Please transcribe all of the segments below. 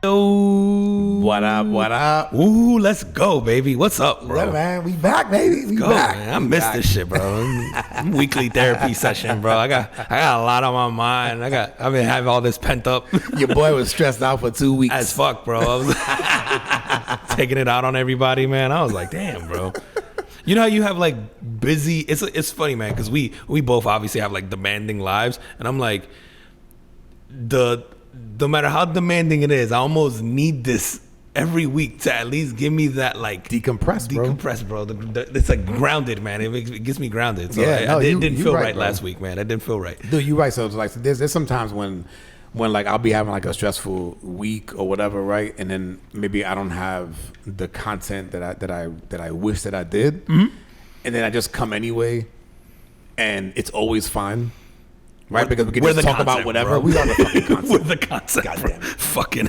Yo. What up? What up? Ooh, let's go, baby. What's up, bro? Yeah, man. We back, baby. We back. Man. I missed this shit, bro. Weekly therapy session, bro. I got a lot on my mind. I've been having all this pent up. Your boy was stressed out for 2 weeks. As fuck, bro. I was taking it out on everybody, man. I was like, damn, bro. You know how you have like busy. It's funny, man, because we both obviously have like demanding lives, and I'm like, no matter how demanding it is, I almost need this every week to at least give me that like decompress, bro. It's like grounded, man. It gets me grounded. So yeah, it didn't feel right last week, man. That didn't feel right. Dude, you're right. So it's like there's sometimes when like I'll be having like a stressful week or whatever, right? And then maybe I don't have the content that I wish that I did, and then I just come anyway, and it's always fine. Right, because we can just talk about whatever. Bro. We are the fucking concept. We're the concept. Goddamn it. Fucking.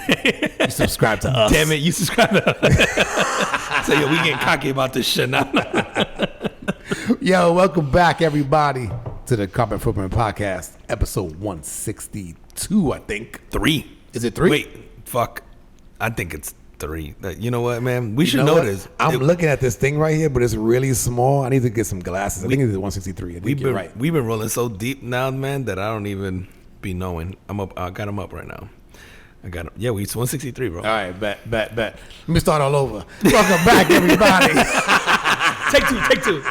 You subscribe to us. Damn it, you subscribe to us. So, we getting cocky about this shit now. Yo, welcome back, everybody, to the Carpet Footprint Podcast, episode 162, I think. 3. Is it 3? Wait, fuck. I think it's 3. You know what, man? We should know this. I'm looking at this thing right here, but it's really small. I need to get some glasses. I think it's 163. I think you're right. We've been rolling so deep now, man, that I don't even be knowing. I'm up. I got them up right now. I got them. Yeah, it's 163, bro. All right, bet. Let me start all over. Welcome back, everybody. Take two.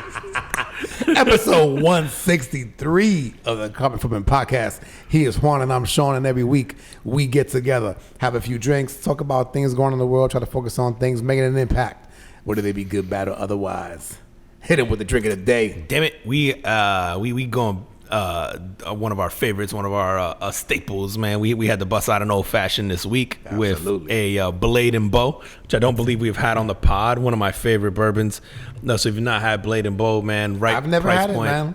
Episode 163 of the Carpet Footprint Podcast. He is Juan and I'm Sean, and every week we get together, have a few drinks, talk about things going on in the world, try to focus on things, making an impact, whether they be good, bad, or otherwise. Hit him with the drink of the day. Damn it, we going one of our favorites, one of our staples, man. We had to bust out an old fashioned this week. Absolutely. With a Blade and Bow, which I don't believe we've had on the pod. One of my favorite bourbons. No, so if you've not had Blade and Bow, man, right? I've never price had point, it, man.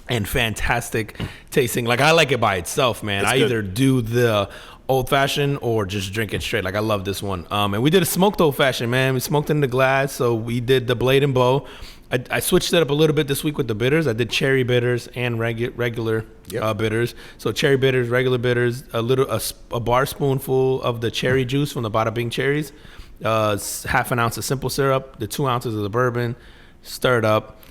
And fantastic tasting. Like I like it by itself, man. It's I good. either do the old fashioned or just drink it straight. Like I love this one. And we did a smoked old fashioned, man. We smoked in the glass, so we did the Blade and Bow. I switched it up a little bit this week with the bitters. I did cherry bitters and regular bitters. So cherry bitters, regular bitters, a bar spoonful of the cherry juice from the Bada Bing cherries, half an ounce of simple syrup, the 2 ounces of the bourbon, stirred up,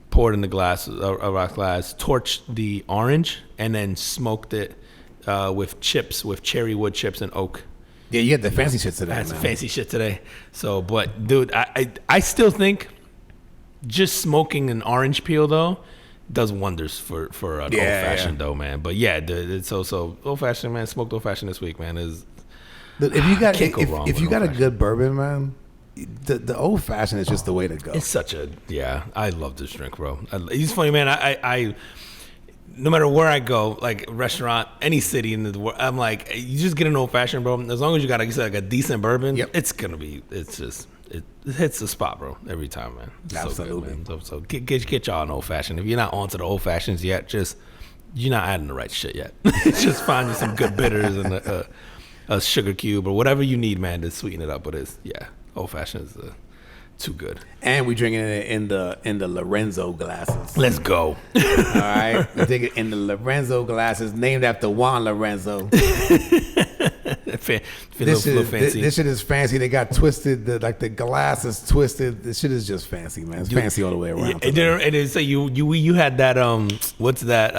poured in the glass, a rock glass, torched the orange, and then smoked it with chips, with cherry wood chips and oak. Yeah, you had the fancy shit today. That's fancy shit today. So, but dude, I still think just smoking an orange peel though does wonders for an old fashioned though, man. But yeah, it's so old fashioned, man. Smoked old fashioned this week, man. Is if you got if you got a good bourbon, man, the old fashioned is just the way to go. It's such a I love this drink, bro. It's funny, man. I no matter where I go, like restaurant, any city in the world, I'm like, you just get an old fashioned, bro. As long as you got like a decent bourbon, it's just. It hits the spot, bro, every time, man. It's absolutely. So, good, man. So get y'all an old fashioned. If you're not onto the old fashions yet, you're not adding the right shit yet. Just find you some good bitters and a sugar cube or whatever you need, man, to sweeten it up. But old fashioned is too good. And we drinking it in the Lorenzo glasses. Let's go. All right, we take it in the Lorenzo glasses, named after Juan Lorenzo. This shit is fancy. They got twisted. The glass is twisted. This shit is just fancy, man. It's fancy all the way around. And so you had that what's that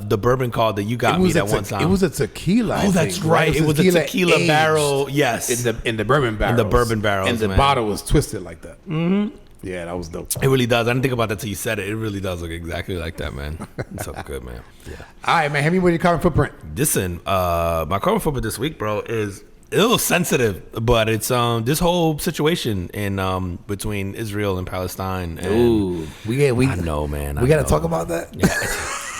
the bourbon called that you got me that one time. It was a tequila. Oh, that's right. It was a tequila barrel. Yes, in the bourbon barrel. In the bourbon barrels, and the bottle was twisted like that. Mm-hmm. Yeah, that was dope. It really does. I didn't think about that till you said it. It really does look exactly like that, man. It's so good, man. Yeah. All right, man. Hit me with your carbon footprint. Listen, my carbon footprint this week, bro, is a little sensitive, but it's this whole situation in between Israel and Palestine. And ooh, I know, man. We got to talk about that. Yeah.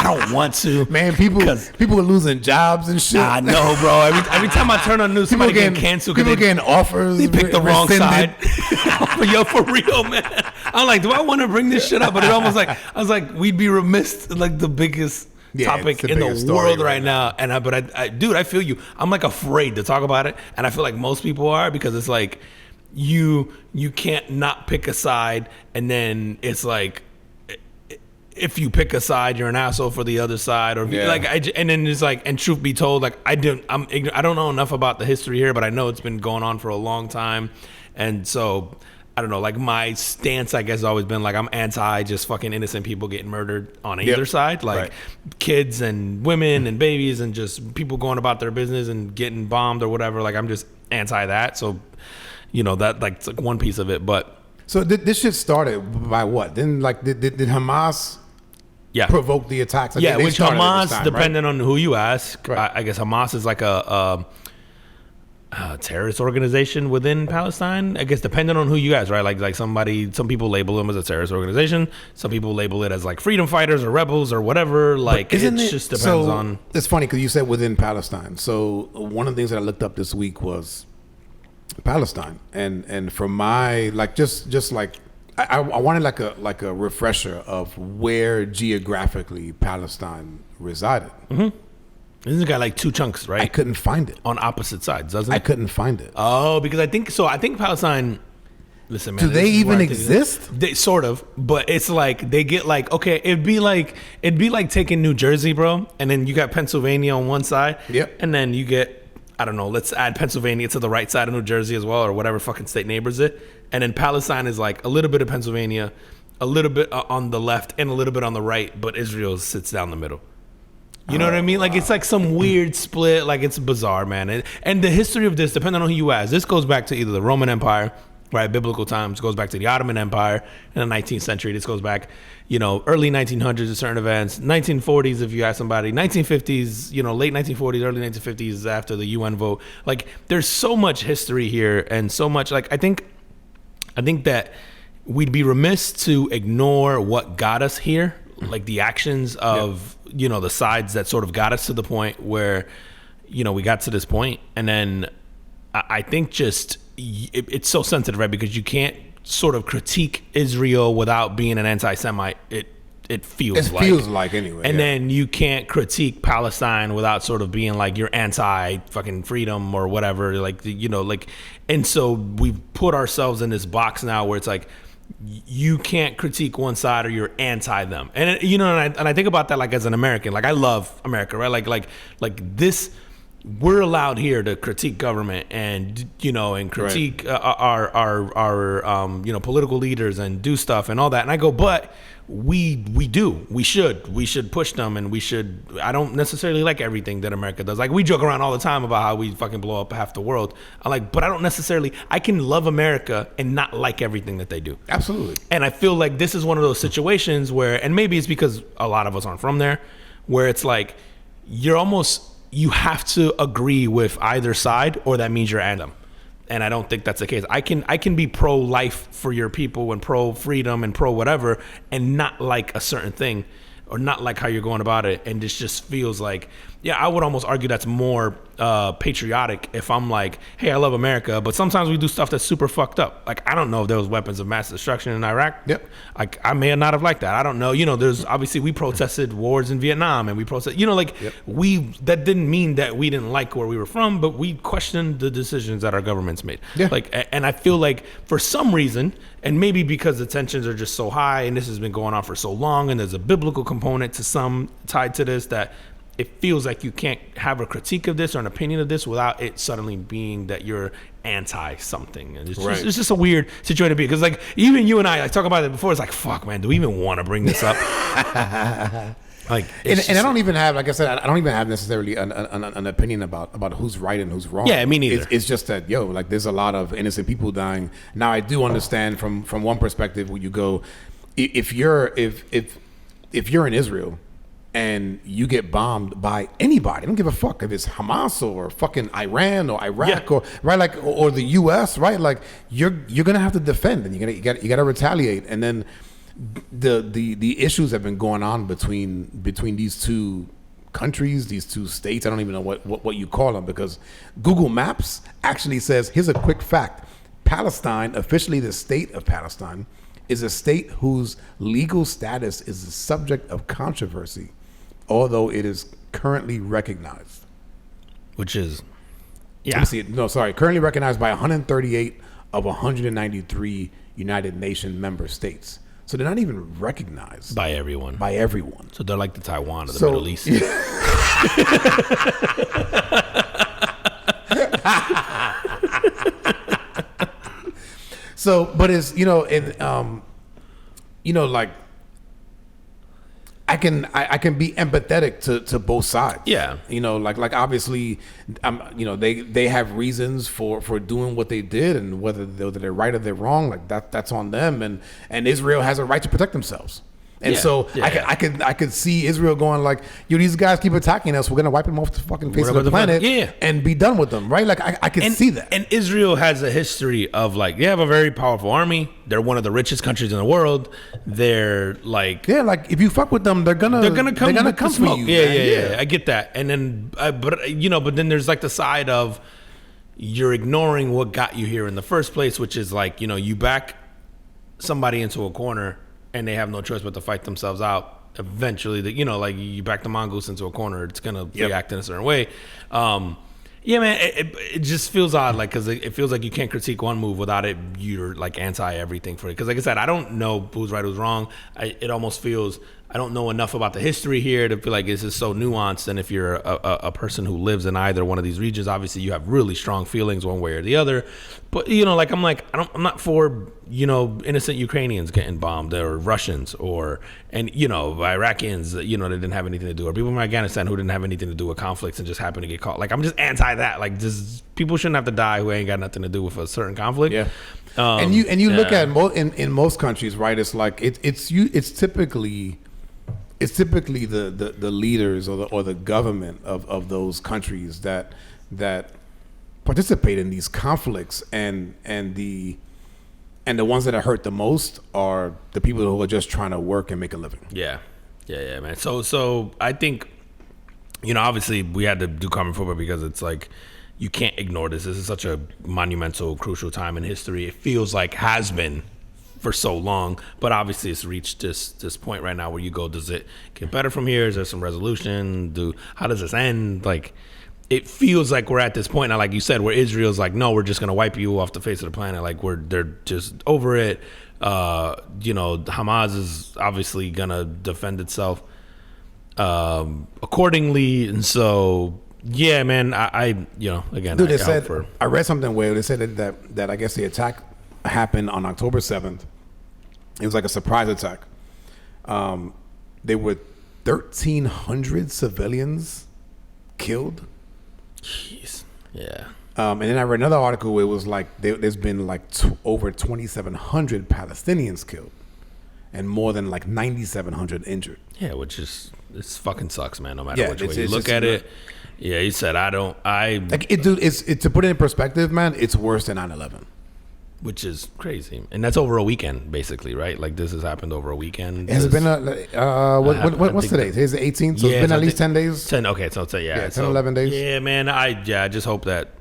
I don't want to, man. People are losing jobs and shit. I know, bro. Every time I turn on the news, somebody getting canceled. People getting offers. They picked the wrong side. But yo, for real, man. I'm like, do I want to bring this shit up? But it almost like I was like, we'd be remiss, like the biggest topic in the world right now. And dude, I feel you. I'm like afraid to talk about it, and I feel like most people are, because it's like you can't not pick a side, and then it's like if you pick a side, you're an asshole for the other side, or if you, Yeah. like and then it's like, and truth be told, like I don't know enough about the history here, but I know it's been going on for a long time, and so I don't know, like my stance, I guess, has always been like I'm anti just fucking innocent people getting murdered on either side, like Right. kids and women and babies and just people going about their business and getting bombed or whatever. Like I'm just anti that. So, you know, that like it's like one piece of it, but So this shit started by what? Then like did Hamas yeah, provoke the attacks? Like, yeah. they Which started at Hamas, this time, depending on who you ask, Right. I guess Hamas is like a terrorist organization within Palestine. I guess depending on who you ask, right? Like some people label them as a terrorist organization. Some people label it as like freedom fighters or rebels or whatever. Like it just depends on. It's funny because you said within Palestine. So one of the things that I looked up this week was Palestine, and from my like just like I wanted like a refresher of where geographically Palestine resided. This got like two chunks, right? I couldn't find it. On opposite sides, doesn't it? I couldn't find it. Oh, because I think Palestine. Listen, man. Do they this is where even I think- exist? They sort of, but it's like they get like okay. It'd be like taking New Jersey, bro, and then you got Pennsylvania on one side. Yep. And then you get I don't know. Let's add Pennsylvania to the right side of New Jersey as well, or whatever fucking state neighbors it. And then Palestine is like a little bit of Pennsylvania, a little bit on the left, and a little bit on the right. But Israel sits down the middle. You know what I mean? Like it's like some weird split. Like it's bizarre, man. And the history of this, depending on who you ask, this goes back to either the Roman Empire, right, biblical times, goes back to the Ottoman Empire in the 19th century. This goes back, you know, early 1900s to certain events, 1940s if you ask somebody, 1950s, you know, late 1940s, early 1950s after the UN vote. Like there's so much history here and so much. Like I think that we'd be remiss to ignore what got us here, like the actions of you know the sides that sort of got us to the point where you know we got to this point. And then I think just it's so sensitive, right? Because you can't sort of critique Israel without being an anti-Semite. It feels like anyway. and yeah. then you can't critique Palestine without sort of being like you're anti fucking freedom or whatever, like you know, like. And so we've put ourselves in this box now where it's like you can't critique one side or you're anti them. And you know, and I think about that like as an American, like I love America, right? Like this. We're allowed here to critique government and you know and critique our you know political leaders and do stuff and all that. And I go, but we should push them and we should. I don't necessarily like everything that America does. Like we joke around all the time about how we fucking blow up half the world. I like, but I don't necessarily. I can love America and not like everything that they do. Absolutely. And I feel like this is one of those situations where, and maybe it's because a lot of us aren't from there, where it's like you have to agree with either side or that means you're at them. And I don't think that's the case. I can be pro-life for your people and pro-freedom and pro-whatever and not like a certain thing or not like how you're going about it. And this just feels like, yeah, I would almost argue that's more patriotic if I'm like, hey, I love America, but sometimes we do stuff that's super fucked up. Like, I don't know if there was weapons of mass destruction in Iraq. Yep. Like, I may not have liked that. I don't know. You know, there's obviously we protested wars in Vietnam and we protested, you know, like that didn't mean that we didn't like where we were from, but we questioned the decisions that our governments made. Yeah. Like, and I feel like for some reason, and maybe because the tensions are just so high and this has been going on for so long and there's a biblical component to some tied to this, that it feels like you can't have a critique of this or an opinion of this without it suddenly being that you're anti something. And it's just a weird situation to be, because like even you and I like talk about it before. It's like, fuck, man, do we even want to bring this up? Like, and I don't even have, like I said, I don't even have necessarily an opinion about who's right and who's wrong. Yeah, me neither. It's just that, like there's a lot of innocent people dying. Now I do understand from one perspective where you go, if you're in Israel and you get bombed by anybody, I don't give a fuck if it's Hamas or fucking Iran or Iraq or right, like or the U.S. right, like you're gonna have to defend and you gotta retaliate. And then the issues have been going on between these two countries, these two states. I don't even know what you call them, because Google Maps actually says, here's a quick fact: Palestine, officially the state of Palestine, is a state whose legal status is the subject of controversy, although it is currently recognized. Which is, currently recognized by 138 of 193 United Nations member states. So they're not even recognized by everyone. by everyone. So they're like the Taiwan of the Middle East. So, but it's like I can be empathetic to both sides. Yeah. Like obviously, they have reasons for doing what they did, and whether they're right or they're wrong, like that's on them, and Israel has a right to protect themselves. And so I could see Israel going like, these guys keep attacking us. We're gonna wipe them off the fucking face of the planet, and be done with them, right? Like I can see that. And Israel has a history of like they have a very powerful army. They're one of the richest countries in the world. They're like if you fuck with them, they're gonna come for you. Yeah. I get that. And then but then there's like the side of you're ignoring what got you here in the first place, which is like you back somebody into a corner. And they have no choice but to fight themselves out. Eventually, like you back the mongoose into a corner, it's gonna react in a certain way. Yeah, man, it just feels odd, like because it feels like you can't critique one move without you're like anti everything for it. Because like I said, I don't know who's right, who's wrong. It almost feels I don't know enough about the history here to feel like this is so nuanced. And if you're a person who lives in either one of these regions, obviously you have really strong feelings one way or the other. But I'm not for innocent Ukrainians getting bombed or Russians Iraqis that didn't have anything to do, or people from Afghanistan who didn't have anything to do with conflicts and just happened to get caught. Like I'm just anti that. Like people shouldn't have to die who ain't got nothing to do with a certain conflict. Yeah. And you look at in most countries, right? It's like it's typically the leaders or the government of those countries that participate in these conflicts, and the ones that are hurt the most are the people who are just trying to work and make a living. Yeah, man. So I think obviously we had to do common football because it's like you can't ignore this. This is such a monumental, crucial time in history. It feels like has been for so long, but obviously it's reached this point right now where you go, does it get better from here? Is there some resolution? How does this end? Like, it feels like we're at this point now, like you said, where Israel's like, no, we're just gonna wipe you off the face of the planet. Like they're just over it. Hamas is obviously gonna defend itself accordingly, and so yeah, man. I again, dude, I read something where they said that I guess the attack happened on October 7th. It was like a surprise attack. There were 1,300 civilians killed. Jeez. Yeah. And then I read another article where it was like there's been like over 2,700 Palestinians killed, and more than like 9,700 injured. Yeah, which is this fucking sucks, man. No matter which way you look at it. Yeah, he said it's to put it in perspective, man. It's worse than 9/11. Which is crazy, and that's over a weekend, basically, right? Like this has happened over a weekend. Has it been what's today? Today's the 18th, so it's been at least 10 days. 10, okay, so 10, 11 days. Yeah, man. I just hope that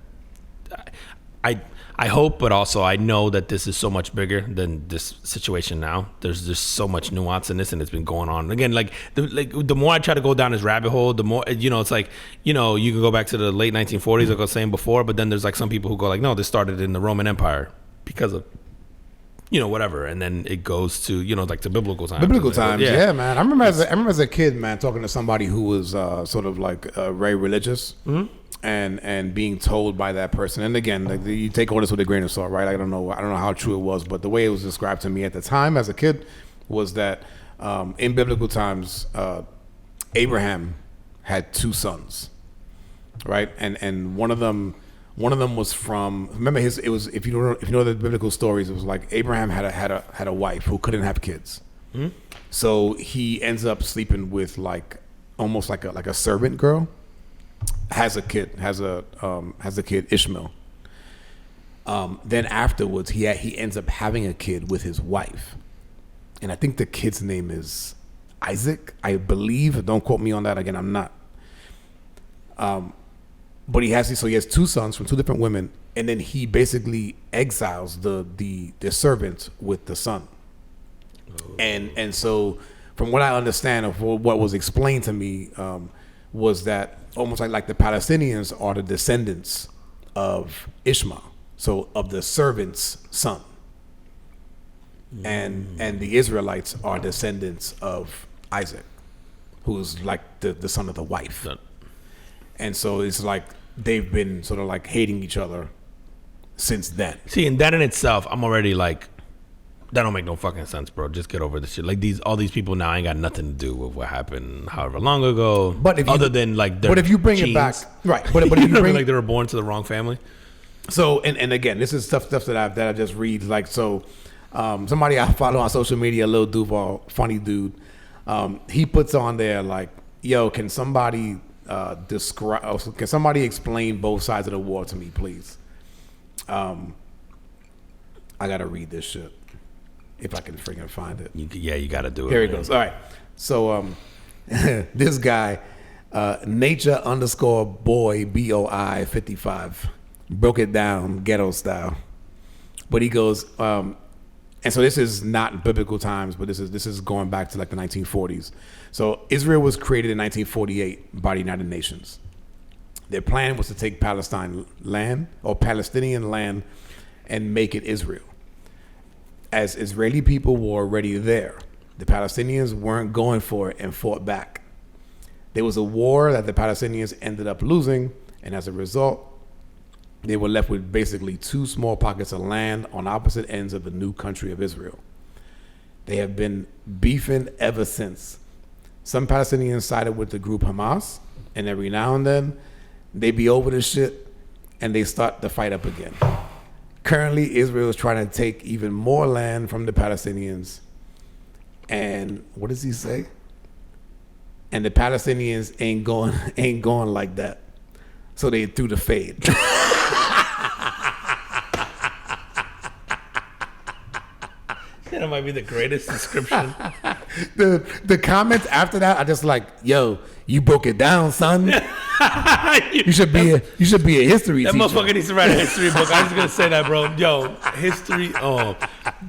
I hope, but also I know that this is so much bigger than this situation now. There's just so much nuance in this, and it's been going on. Again, the more I try to go down this rabbit hole, the more it's like you can go back to the late 1940s, like I was saying before. But then there's like some people who go like, no, this started in the Roman Empire. Because of whatever, and then it goes to like to biblical times. Yeah, man. I remember as a kid, man, talking to somebody who was sort of like very religious, and being told by that person. And again, like you take all this with a grain of salt, right? I don't know how true it was, but the way it was described to me at the time as a kid was that in biblical times, Abraham had 2 sons, right? And one of them was from, remember if you know the biblical stories, it was like Abraham had a wife who couldn't have kids. Mm-hmm. So he ends up sleeping with like almost like a servant girl, has a kid Ishmael. Then afterwards he ends up having a kid with his wife. And I think the kid's name is Isaac, I believe. Don't quote me on that. Again, I'm not. But he has 2 sons from 2 different women, and then he basically exiles the servant with the son. Oh. And so, from what I understand of what was explained to me, was that almost like the Palestinians are the descendants of Ishmael, so of the servant's son. and the Israelites are descendants of Isaac, who's like the son of the wife. And so it's like they've been sort of like hating each other since then. See, and that in itself, I'm already like, that don't make no fucking sense, bro. Just get over this shit. Like all these people now ain't got nothing to do with what happened however long ago. But if other than like their but if you bring genes. it back, right? But if you bring like they were born to the wrong family. So and again, this is stuff that I just read. Like so, somebody I follow on social media, Lil Duval, funny dude. He puts on there like, "Yo, can somebody describe? Can somebody explain both sides of the war to me, please?" I gotta read this shit if I can freaking find it. You gotta do it. Here it goes. All right. So this guy, nature_boy BOI 55, broke it down ghetto style. But he goes, and so this is not biblical times, but this is going back to like the 1940s. So Israel was created in 1948 by the United Nations. Their plan was to take Palestinian land and make it Israel. As Israeli people were already there, the Palestinians weren't going for it and fought back. There was a war that the Palestinians ended up losing, and as a result, they were left with basically two small pockets of land on opposite ends of the new country of Israel. They have been beefing ever since. Some Palestinians sided with the group Hamas, and every now and then, they be over the shit, and they start the fight up again. Currently, Israel is trying to take even more land from the Palestinians. And what does he say? And the Palestinians ain't going like that. So they threw the fade. That might be the greatest description. The comments after that are just like, "Yo, you broke it down, son. You should be a history That teacher." motherfucker needs to write a history book. I was gonna say that, bro. Yo, history. Oh,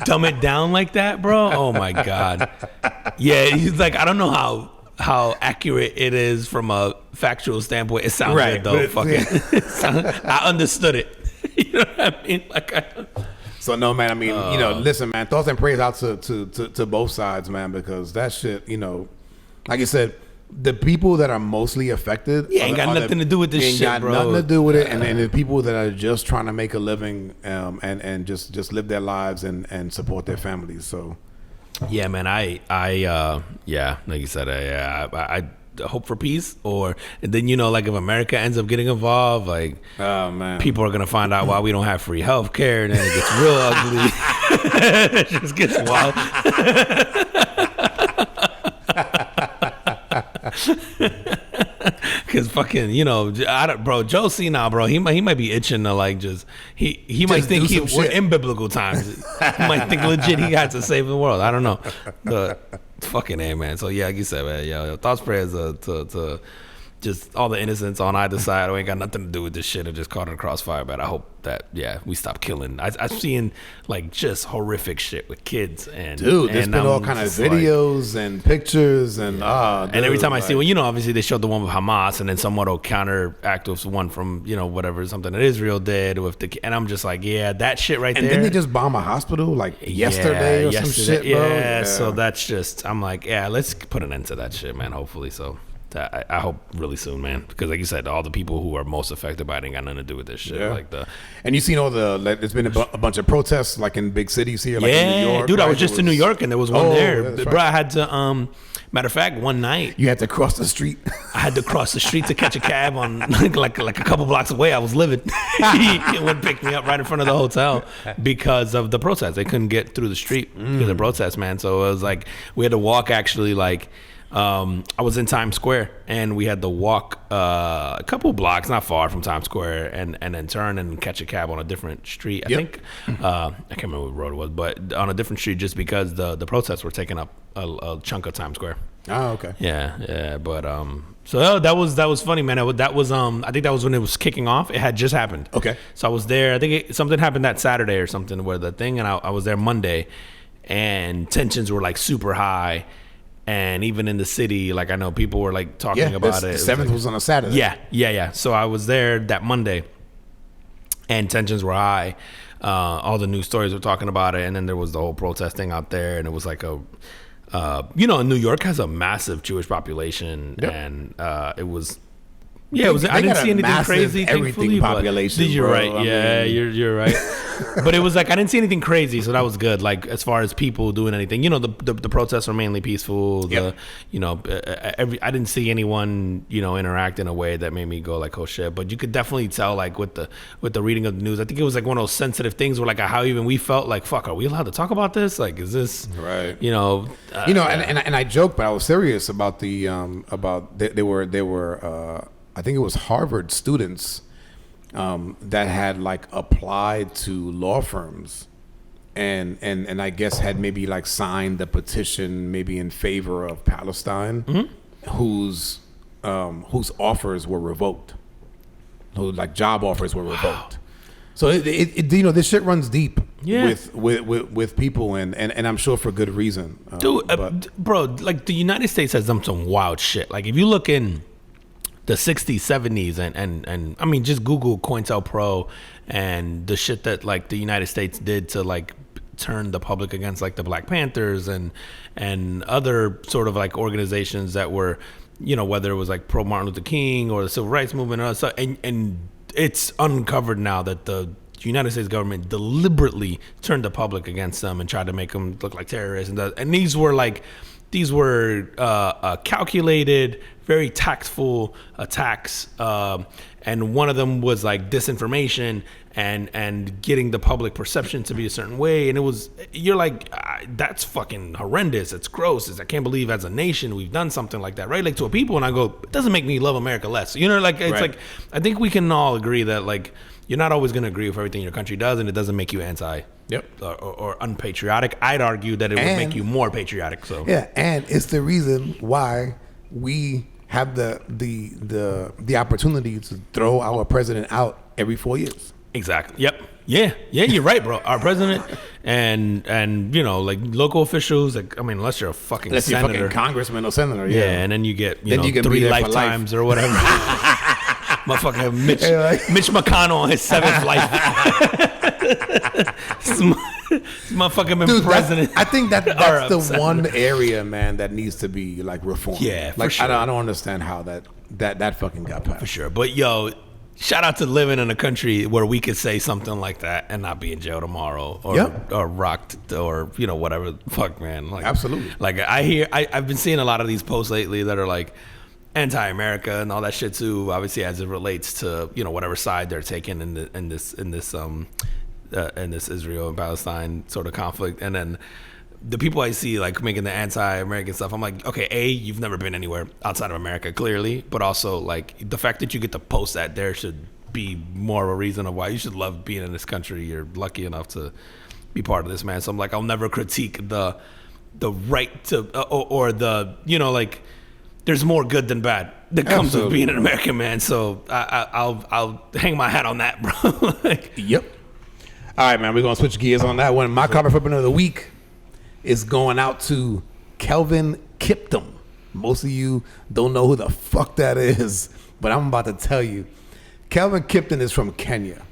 dumb it down like that, bro. Oh my god. Yeah, he's like, I don't know how accurate it is from a factual standpoint. It sounds Right, good though. but I understood it. You know what I mean? So no, man. I mean, listen, man. Thoughts and prayers out to both sides, man, because that shit, like I said, the people that are mostly affected, ain't got nothing to do with this shit, ain't got bro. nothing to do with it, and the people that are just trying to make a living, and just live their lives and support their families. So, yeah, man. Like you said, I hope for peace, or and then like if America ends up getting involved, like oh man, people are gonna find out why we don't have free health care, and then it gets real ugly. It just gets wild. Cause fucking, bro, Joe C now, bro, he might be itching to like he might think we're in biblical times. He might think legit he got to save the world. I don't know. But fucking A, man. So yeah, like you said, man, thoughts, prayers to just all the innocents on either side who ain't got nothing to do with this shit and just caught in a crossfire. But I hope that we stop killing. I've seen like just horrific shit with kids and there's been all kind of videos and pictures and and every time I see obviously they showed the one with Hamas and then somewhat will counteract with one from whatever, something that Israel did with and I'm just like, that shit right there. And didn't they just bomb a hospital like yesterday or some shit, bro? Yeah, so that's just, I'm like, let's put an end to that shit, man, hopefully. So I hope really soon, man, because like you said, all the people who are most affected by it ain't got nothing to do with this shit. And you seen all there's been a bunch of protests like in big cities here, like in New York. Dude, I was just in New York and there was one there. Yeah, bro, I had to matter of fact, one night you had to cross the street. I had to cross the street to catch a cab on like a couple blocks away. I was living. He would pick me up right in front of the hotel because of the protest. They couldn't get through the street because of the protest, man. So it was like we had to walk actually like. I was in Times Square and we had to walk a couple blocks, not far from Times Square, and then turn and catch a cab on a different street. I think I can't remember what road it was, but on a different street just because the protests were taking up a chunk of Times Square. Oh, okay. Yeah, but so that was funny, man. That was I think that was when it was kicking off. It had just happened. Okay. So I was there. I think something happened that Saturday or something where the thing, and I was there Monday, and tensions were like super high. And even in the city, like I know people were like talking about it. The 7th was on a Saturday. Yeah. So I was there that Monday, and tensions were high. all the news stories were talking about it, and then there was the whole protesting out there, and it was like New York has a massive Jewish population, and it was. Yeah, it was. I didn't see anything crazy. Everything population. You're right. Yeah, you're right. But it was like I didn't see anything crazy, so that was good. Like as far as people doing anything, the protests were mainly peaceful. I didn't see anyone interact in a way that made me go like, oh shit. But you could definitely tell like with the reading of the news. I think it was like one of those sensitive things where like how even we felt like, fuck, are we allowed to talk about this? Like, is this right? And I joked, but I was serious about the they were. I think it was Harvard students that had like applied to law firms and I guess had maybe like signed the petition maybe in favor of Palestine, whose offers were revoked, whose like job offers were revoked. So it this shit runs deep with people and I'm sure for good reason. Dude, bro, like the United States has done some wild shit. Like if you look in the 60s, 70s, and I mean, just Google COINTELPRO and the shit that like the United States did to like turn the public against like the Black Panthers and other sort of like organizations that were, whether it was like pro Martin Luther King or the Civil Rights Movement or so, and it's uncovered now that the United States government deliberately turned the public against them and tried to make them look like terrorists, and these were calculated, very tactful attacks, and one of them was like disinformation and getting the public perception to be a certain way, and you're like, that's fucking horrendous. It's gross. I can't believe as a nation we've done something like that, right? Like to a people, and I go, it doesn't make me love America less. Like it's right. Like I think we can all agree that like you're not always going to agree with everything your country does, and it doesn't make you anti. Yep. Or unpatriotic. I'd argue that it would make you more patriotic. So yeah, and it's the reason why we have the opportunity to throw our president out every 4 years. Exactly. Yep. Yeah, you're right, bro. Our president and like local officials. Like, I mean, unless you're a fucking unless senator, you're a fucking congressman or senator. Yeah, and then you get you can 3 lifetimes or whatever. Motherfucker, Mitch McConnell on his 7th life. This motherfucker been president. I think that's the one area, man, that needs to be like reformed. Yeah, like for sure. I don't understand how that fucking got passed. For sure, but yo, shout out to living in a country where we could say something like that and not be in jail tomorrow or rocked or whatever. Fuck, man. Like, absolutely. Like I've been seeing a lot of these posts lately that are like anti-America and all that shit too. Obviously, as it relates to whatever side they're taking in this Israel and Palestine sort of conflict, and then the people I see like making the anti-American stuff, I'm like, okay, you've never been anywhere outside of America, clearly, but also like the fact that you get to post that there should be more of a reason of why you should love being in this country. You're lucky enough to be part of this, man. So I'm like, I'll never critique the right to or the like. There's more good than bad that comes with being an American, man. So I'll hang my hat on that, bro. Like, yep. All right, man. We're gonna switch gears on that one. My carpet flipping of the week is going out to Kelvin Kiptum. Most of you don't know who the fuck that is, but I'm about to tell you. Kelvin Kiptum is from Kenya,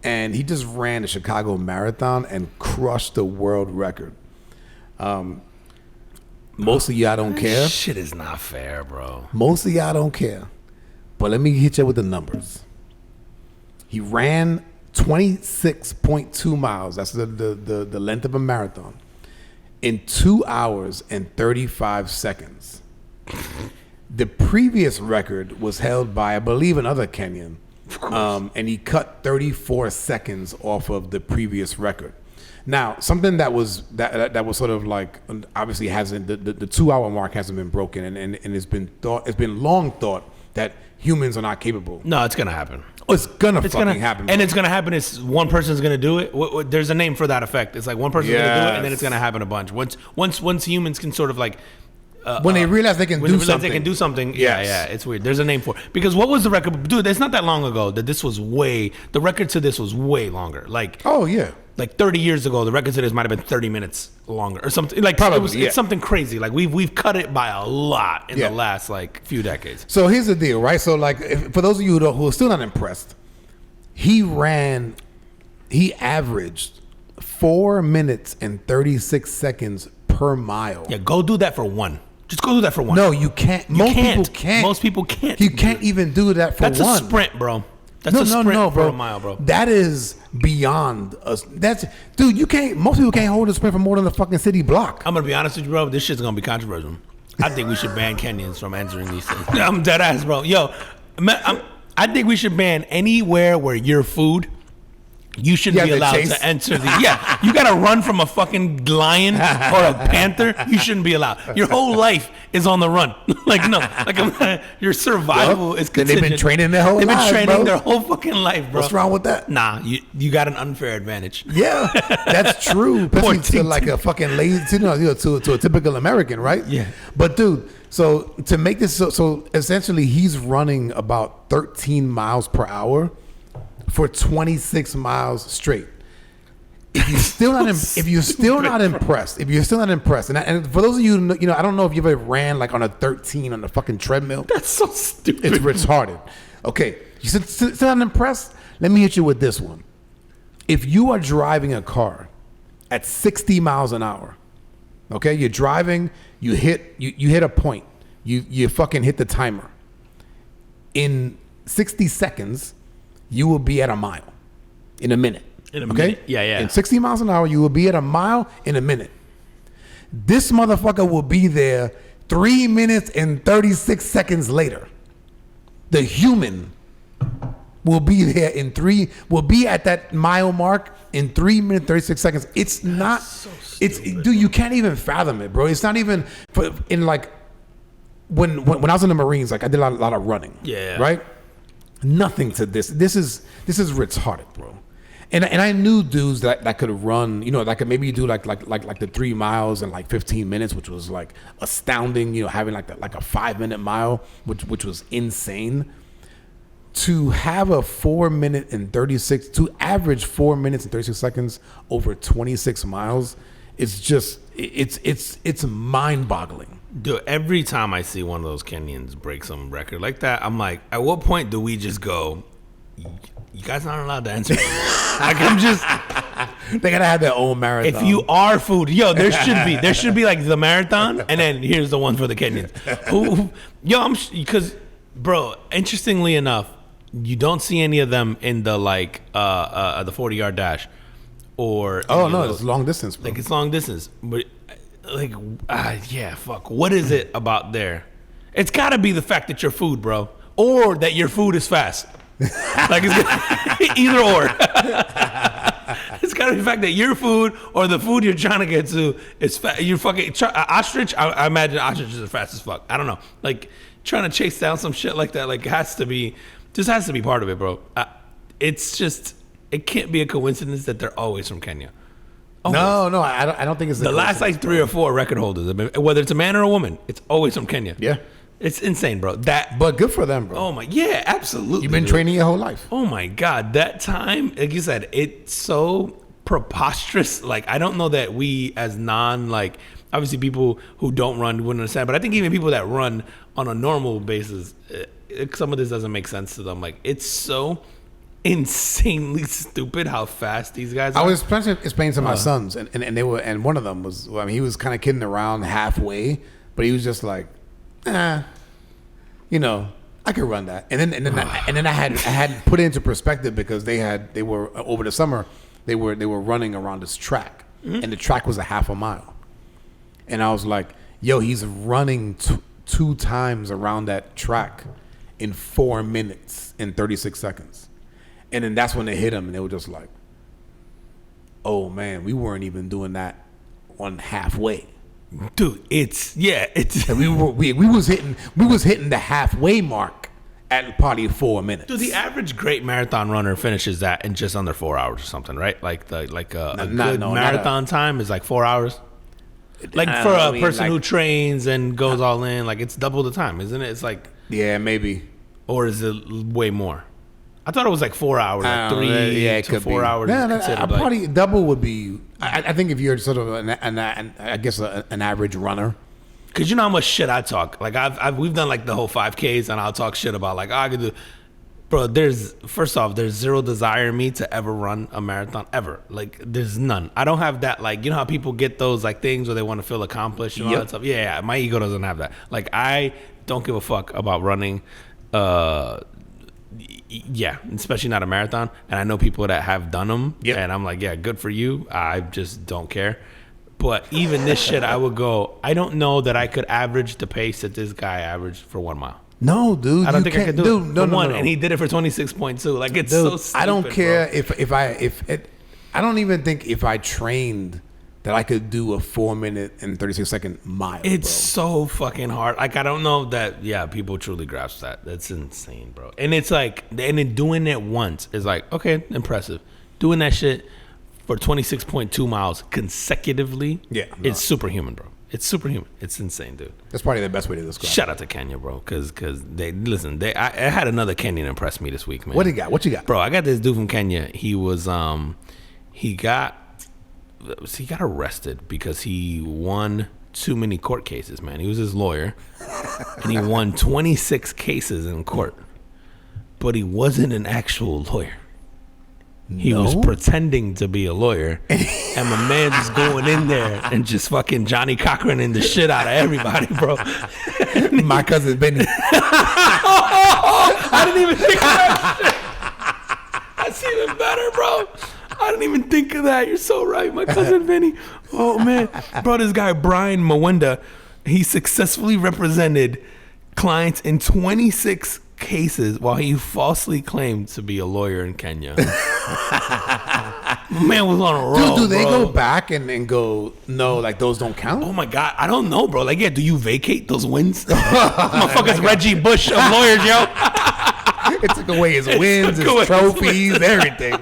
and he just ran the Chicago Marathon and crushed the world record. Most of y'all don't care. Shit is not fair, bro. Most of y'all don't care. But let me hit you with the numbers. He ran 26.2 miles. That's the length of a marathon. In 2 hours and 35 seconds. The previous record was held by, I believe, another Kenyan. And he cut 34 seconds off of the previous record. Now, something that was sort of like, obviously hasn't, the 2 hour mark hasn't been broken, and it's been long thought that humans are not capable. No, it's gonna happen. It's gonna happen. And it's gonna happen. It's one person's gonna do it. There's a name for that effect. It's like one person's gonna do it, and then it's gonna happen a bunch. Once humans can sort of like when they realize they can do something. Yeah, it's weird. There's a name for it. Because what was the record? Dude, it's not that long ago that the record to this was way longer. Like, oh yeah. Like 30 years ago, the record to this might have been 30 minutes longer or something. Like, probably, it's something crazy. Like we've cut it by a lot in the last like few decades. So here's the deal, right? So like, for those of you who are still not impressed, he ran he averaged 4 minutes and 36 seconds per mile. Yeah, go do that for one. Just go do that for one. No, you can't. Most people can't. Most people can't. You can't even do that for one. That's a sprint, bro. That's a sprint bro. for a mile, bro. That is beyond us. Dude, you can't. Most people can't hold a sprint for more than a fucking city block. I'm gonna be honest with you, bro. This shit's gonna be controversial. I think we should ban Kenyans from entering these things. I'm dead ass, bro. Yo, I think we should ban anywhere where your food. You shouldn't be allowed to enter the. Yeah, you gotta run from a fucking lion or a panther. You shouldn't be allowed. Your whole life is on the run. Your survival is contingent. They've been training their whole life. They've been training bro. their whole fucking life, bro. What's wrong with that? Nah, you got an unfair advantage. Yeah, that's true. Especially to like a fucking lazy, to a typical American, right? Yeah. But dude, so to make this so essentially, he's running about 13 miles per hour for 26 miles straight. If you're still not impressed, and for those of you, I don't know if you've ever ran like on a 13 on the fucking treadmill. That's so stupid. It's retarded. Okay, you still not impressed? Let me hit you with this one. If you are driving a car at 60 miles an hour, okay, you're driving, you hit a point, you fucking hit the timer. In 60 seconds, you will be at a mile in a minute. In a minute? Yeah. In 60 miles an hour, you will be at a mile in a minute. This motherfucker will be there 3 minutes and 36 seconds later. The human will be there will be at that mile mark in 3 minutes, 36 seconds. It's not, dude, you can't even fathom it, bro. It's not even, when I was in the Marines, like I did a lot of running. Yeah. Right? Nothing to this. This is retarded, bro. And I knew dudes that could run, that could maybe do like the 3 miles in like 15 minutes, which was like astounding. Having like a 5-minute mile, which was insane. To have a 4 minute and 36, to average 4 minutes and 36 seconds over 26 miles, is just it's mind boggling. Dude, every time I see one of those Kenyans break some record like that, I'm like, at what point do we just go, you guys aren't allowed to enter? Like, I'm just... They gotta have their own marathon. If you are food, there should be like the marathon, and then here's the one for the Kenyans. Because, bro, interestingly enough, you don't see any of them in the the 40-yard dash, or it's long distance, bro. Like it's long distance, but fuck. What is it about there? It's got to be the fact that you're food, bro, or that your food is fast. Like either or. It's got to be the fact that your food or the food you're trying to get to is fast. You're fucking ostrich. I imagine ostriches are fast as fuck. I don't know. Like trying to chase down some shit like that. Like has to be part of it, bro. It's just it can't be a coincidence that they're always from Kenya. Always. No, I don't think it's the last like 3 or 4 record holders. Whether it's a man or a woman, it's always from Kenya. Yeah. It's insane, bro. But good for them, bro. Oh my, yeah, absolutely. You've been training your whole life. Oh my God, that time, like you said, it's so preposterous. Like I don't know that we as obviously people who don't run wouldn't understand, but I think even people that run on a normal basis, some of this doesn't make sense to them. Like it's so insanely stupid how fast these guys are. I was explaining to my sons, and one of them was, he was kind of kidding around halfway, but he was just like, I could run that. And then I had put it into perspective because they were over the summer they were running around this track, and the track was a half a mile, and I was like, yo, he's running 2 times around that track in 4 minutes and 36 seconds. And then that's when they hit him, and they were just like, "Oh man, we weren't even doing that on halfway, dude." And we was hitting the halfway mark at probably 4 minutes. Dude, the average great marathon runner finishes that in just under 4 hours or something, right? Like a good marathon time is like 4 hours. Like for a person who trains and goes all in, like it's double the time, isn't it? It's like maybe, or is it way more? I thought it was like 4 hours, like 3 to 4 hours. Probably double would be. I think if you're sort of an average runner. Cause you know how much shit I talk. Like we've done like the whole 5Ks, and I'll talk shit about like I could do. Bro, first off, there's zero desire in me to ever run a marathon ever. Like, there's none. I don't have that. Like, you know how people get those like things where they want to feel accomplished and all that stuff. Yeah, my ego doesn't have that. Like, I don't give a fuck about running. Yeah, especially not a marathon. And I know people that have done them. Yep. And I'm like, yeah, good for you. I just don't care. But even this shit, I would go. I don't know that I could average the pace that this guy averaged for 1 mile. No, dude. I don't think I could do it. No, and he did it for 26.2. Like, it's so stupid, I don't care bro. I don't even think if I trained that I could do a 4 minute and 36-second mile. It's so fucking hard. Like, I don't know that. Yeah, people truly grasp that. That's insane, bro. And it's like, and then doing it once is like, okay, impressive. Doing that shit for 26.2 miles consecutively, it's superhuman, bro. It's superhuman. It's insane, dude. That's probably the best way to describe it. Shout out to Kenya, bro, because I had another Kenyan impress me this week, man. What you got? Bro, I got this dude from Kenya. He was he got arrested because he won too many court cases, man. He was his lawyer, and he won 26 cases in court, but he wasn't an actual lawyer. He was pretending to be a lawyer, and my man just going in there and just fucking Johnny Cochran the shit out of everybody, bro. My cousin Benny. I didn't even think of that shit. That's even better, bro. I didn't even think of that. You're so right, my cousin Benny. Oh man, bro, this guy Brian Mwenda, he successfully represented clients in 26 cases while he falsely claimed to be a lawyer in Kenya. Man was on a roll. Dude, do they go back and go, no, like those don't count? Oh my God, I don't know, bro. Like, yeah, do you vacate those wins? Motherfucker's Reggie Bush of lawyers, yo. It took away his wins, his trophies, everything.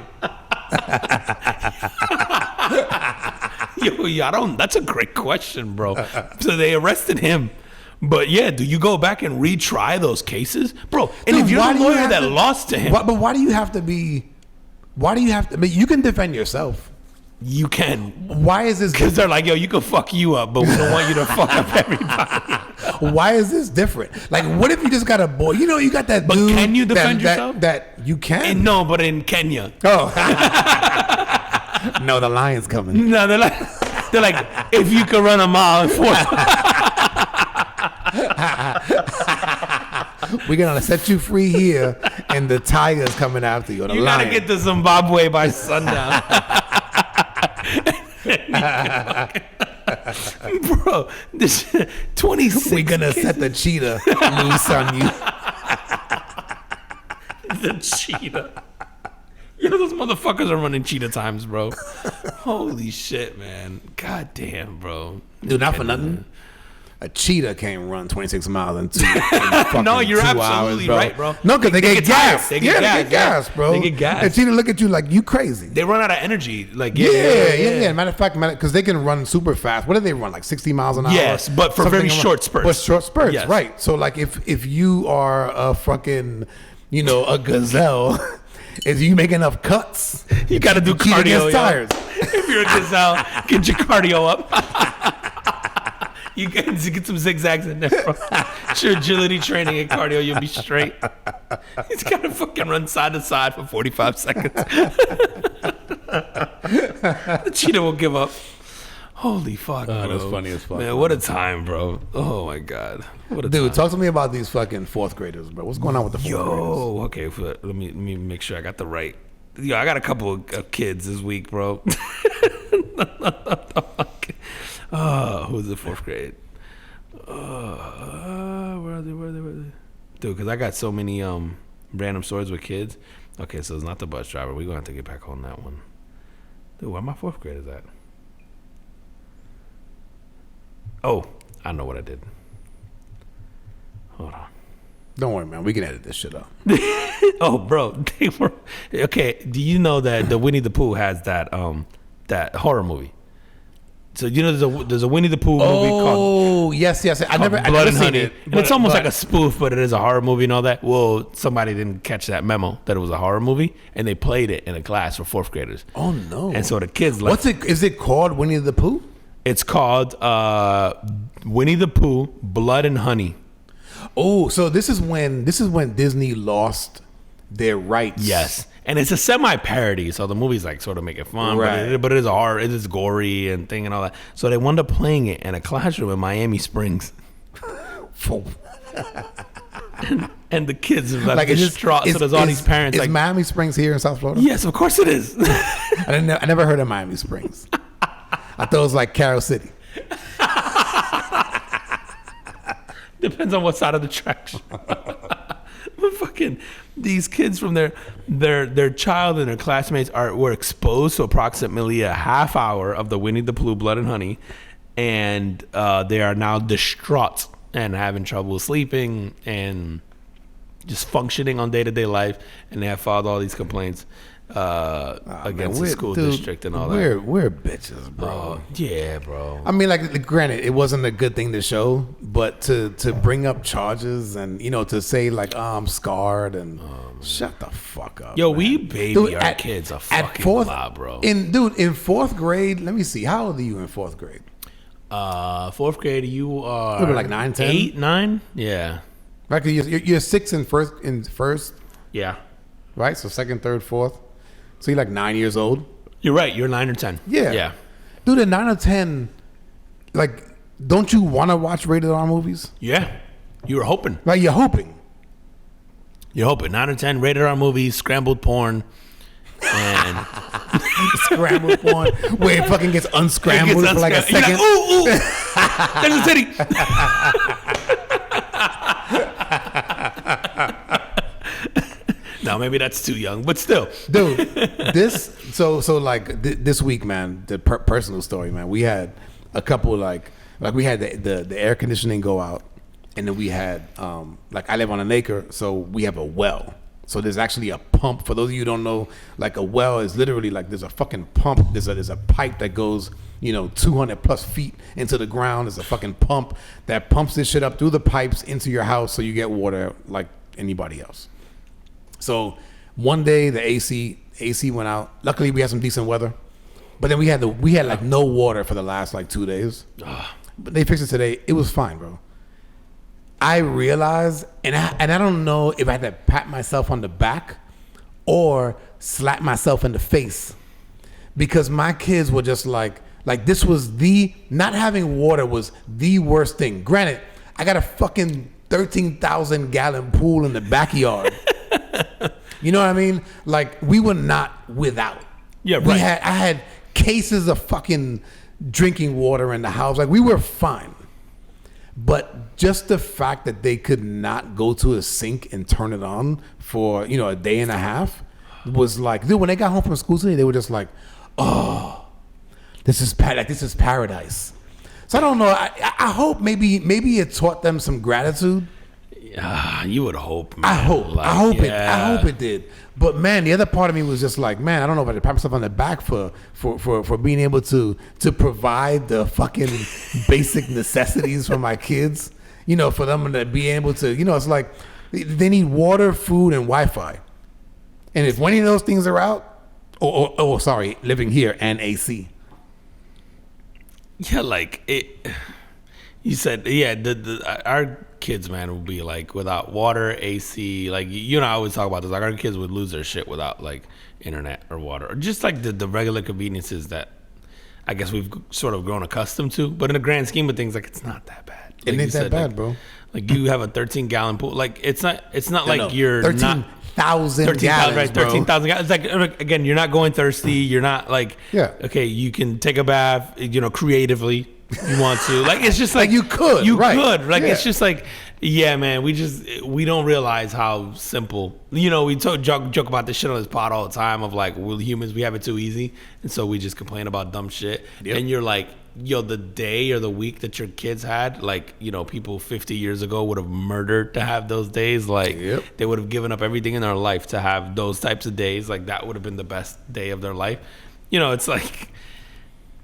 Yo, I don't. That's a great question, bro. So they arrested him. But yeah, do you go back and retry those cases, bro? And dude, if you're the lawyer that lost to him, but why do you have to be? Why do you have to? I mean, you can defend yourself. You can. Why is this? Because they're like, yo, you can fuck you up, but we don't want you to fuck up everybody. Why is this different? Like, what if you just got a boy? You know, you got that. But dude can you defend yourself? That you can. And no, but in Kenya. Oh. No, the lion's coming. No, they're like, if you could run a mile in 4. We're gonna set you free here, and the tiger's coming after you. You gotta get to Zimbabwe by sundown. Bro, this 26. We're gonna set the cheetah loose on you. The cheetah. You know, those motherfuckers are running cheetah times, bro. Holy shit, man. God damn, bro. Dude, not for nothing. A cheetah can't run 26 miles in no, you're 2 absolutely hours, right, bro. No, because they get gas. They get gas, bro. They get gas. And cheetah look at you like you crazy. They run out of energy. Like yeah. Matter of fact, because they can run super fast. What do they run? Like 60 miles an hour? Yes, but for very short spurts. But short spurts, right. So like if you are a fucking, a gazelle, if you make enough cuts, you got to do cardio. Tires. If you're a gazelle, get your cardio up. You get some zigzags in there, bro. It's your agility training and cardio, you'll be straight. He's got to fucking run side to side for 45 seconds. The cheetah will give up. Holy fuck, bro. That's funny as fuck. Man, what a time, bro. Oh, my God. What a Dude, time. talk to me about these fucking fourth graders, bro. What's going on with the fourth graders? Okay. Let me make sure I got the right. Yo, I got a couple of kids this week, bro. Who's the fourth grade? Where are they? Dude, because I got so many random stories with kids. Okay, so it's not the bus driver. We're going to have to get back on that one. Dude, where my fourth graders at? Oh, I know what I did. Hold on. Don't worry, man. We can edit this shit up. Oh, bro. They were... Okay, do you know that the Winnie the Pooh has that horror movie? So you know there's a Winnie the Pooh movie called yes. I never seen it. And it's almost like a spoof, but it is a horror movie and all that. Well, somebody didn't catch that memo that it was a horror movie, and they played it in a class for fourth graders. Oh no! And so the kids like, what's it? Is it called Winnie the Pooh? It's called Winnie the Pooh, Blood and Honey. Oh, so this is when Disney lost their rights. Yes, and it's a semi-parody, so the movie's like sort of making fun, Right. but it is hard, it is gory and thing and all that. So they wound up playing it in a classroom in Miami Springs, and the kids are like distraught. So there's all these parents Is like, Miami Springs here in South Florida? yes, of course it is. I never heard of Miami Springs. I thought it was like Carol City. Depends on what side of the tracks. But fucking these kids from their child and their classmates were exposed to approximately a half hour of the Winnie the Pooh Blood and Honey, and they are now distraught and having trouble sleeping and just functioning on day-to-day life, and they have filed all these complaints against the school district and all that. We're bitches, bro. Yeah, bro. I mean, like, granted, it wasn't a good thing to show, but to bring up charges and, you know, to say like, I'm scarred and shut the fuck up. Yo, man. we baby Dude, our kids a fucking lot, bro. In fourth grade, let me see. How old are you in fourth grade? Fourth grade, you are Maybe like 9, 10? 8, 9? Yeah. Right, 'cause you're 6 in first, Yeah. right? So second, third, fourth. So you're like 9 years old. You're right. You're 9 or 10. Yeah. Yeah. Dude, at 9 or 10, like, don't you want to watch rated R movies? Yeah. You were hoping. Like, you're hoping. You're hoping. 9 or 10 rated R movies, scrambled porn, and Scrambled porn, where it fucking gets unscrambled for like a You're second. ooh, there's a titty. No, maybe that's too young, but still. Dude, this this week, man, the personal story, man. We had a couple like we had the air conditioning go out, and then we had like, I live on an acre, so we have a well. So there's actually a pump. For those of you who don't know, like, a well is literally like, there's a fucking pump. There's a pipe that goes, you know, 200 plus feet into the ground. There's a fucking pump that pumps this shit up through the pipes into your house, so you get water like anybody else. So one day the AC went out. Luckily we had some decent weather, but then we had like no water for the last like 2 days. But they fixed it today. It was fine, bro. I realized, and I don't know if I had to pat myself on the back or slap myself in the face, because my kids were just like this was not having water was the worst thing. Granted, I got a fucking 13,000 gallon pool in the backyard. You know what I mean? Like, we were not without. Yeah, right. I had cases of fucking drinking water in the house. Like, we were fine. But just the fact that they could not go to a sink and turn it on for, you know, a day and a half was like, dude, when they got home from school today, they were just like, oh, this is paradise. So I don't know. I hope maybe it taught them some gratitude. You would hope, man. I hope it did. But man, the other part of me was just like, man, I don't know if I should pat myself on the back for being able to provide the fucking basic necessities for my kids. You know, for them to be able to, you know, it's like they need water, food, and Wi-Fi. And if one of those things are out, living here and AC. Yeah, like it. You said, yeah, our kids, man, would be like without water, AC. Like, you know, I always talk about this. Like, our kids would lose their shit without like internet or water, or just like the regular conveniences that I guess we've sort of grown accustomed to. But in the grand scheme of things, like, it's not that bad. Like It ain't that bad, bro. Like, you have a 13-gallon pool. Like, it's not like you're 13,000 gallons, right? 13,000 gallons. It's like, again, you're not going thirsty. You're not like, yeah. Okay, you can take a bath, you know, creatively. You want to, like, it's just like you could, like, yeah. It's just like, yeah, man, we don't realize how simple, you know, we joke about this shit on this pod all the time of like, we're humans, we have it too easy, and so we just complain about dumb shit. Yep. And you're like, yo, the day or the week that your kids had, like, you know, people 50 years ago would have murdered to have those days. Like, yep. They would have given up everything in their life to have those types of days. Like, that would have been the best day of their life. You know, it's like,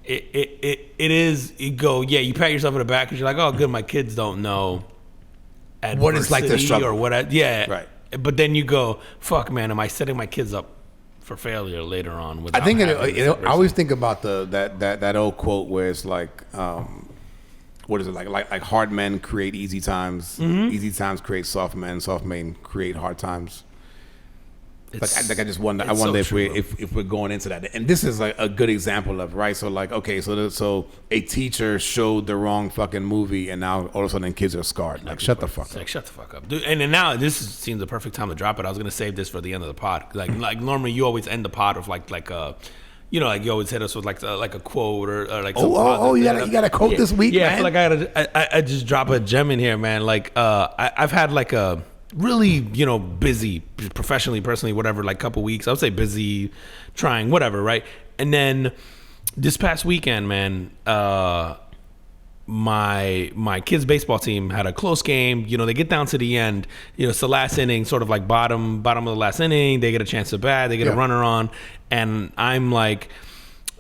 it is, you go, yeah, you pat yourself in the back because you're like, oh, good, my kids don't know what it's like to struggle, or what right. But then you go, fuck, man, am I setting my kids up for failure later on? I think I always think about that old quote where it's like, what is it, like hard men create easy times, easy times create soft men create hard times. Like I just wonder. I it's wonder so true, bro. if we're going into that. And this is like a good example of, right. So like, okay, so a teacher showed the wrong fucking movie, and now all of a sudden kids are scarred. Like, shut the fuck up. Like, shut the fuck up, dude. And then now seems the perfect time to drop it. I was gonna save this for the end of the pod. Like normally you always end the pod with like you know, like you always hit us with like a quote or like. You got a quote this week, yeah, man. I feel like I just drop a gem in here, man. Like I've had like a really, you know, busy professionally, personally, whatever, like couple weeks. I would say busy, trying, whatever, right? And then this past weekend, man, my kids' baseball team had a close game. You know, they get down to the end. You know, it's the last inning, sort of like bottom of the last inning. They get a chance to bat. They get a runner on, and I'm like,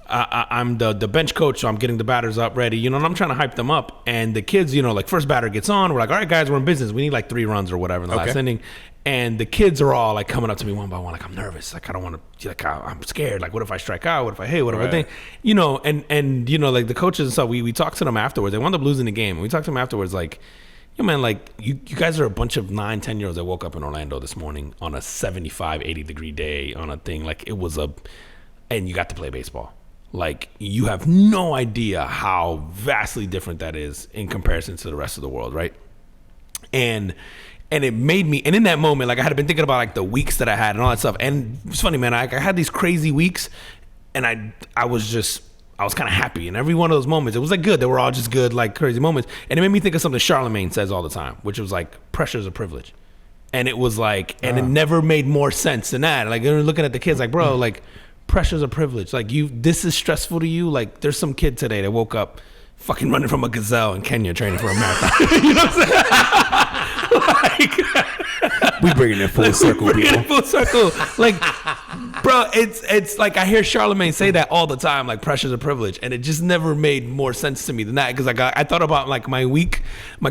I'm the bench coach, so I'm getting the batters up ready, you know, and I'm trying to hype them up. And the kids, you know, like first batter gets on, we're like, all right, guys, we're in business. We need like 3 runs or whatever in the last inning. And the kids are all like coming up to me one by one, like, I'm nervous, like I don't want to, like I'm scared, like what if I strike out, what if I hit, what if I think, you know, and you know, like the coaches and stuff, we talked to them afterwards. They wound up losing the game, and we talked to them afterwards, like, yo, man, like you guys are a bunch of 9-10-year-olds that woke up in Orlando this morning on a 75-80 degree day on a thing, like it was and you got to play baseball. Like, you have no idea how vastly different that is in comparison to the rest of the world, right? And it made me, and in that moment, like I had been thinking about like the weeks that I had and all that stuff. And it's funny, man, I had these crazy weeks, and I was kind of happy in every one of those moments. It was like good. They were all just good, like crazy moments. And it made me think of something Charlemagne says all the time, which was like, pressure is a privilege. And it was like, and it never made more sense than that. Like, they're looking at the kids like, bro, like, pressure's a privilege. Like, this is stressful to you. Like, there's some kid today that woke up fucking running from a gazelle in Kenya training for a marathon. You know what I'm saying? Like, we bringing it full circle, people. Full circle. Like, bro, it's like I hear Charlemagne say that all the time, like pressure's a privilege, and it just never made more sense to me than that, because I thought about like my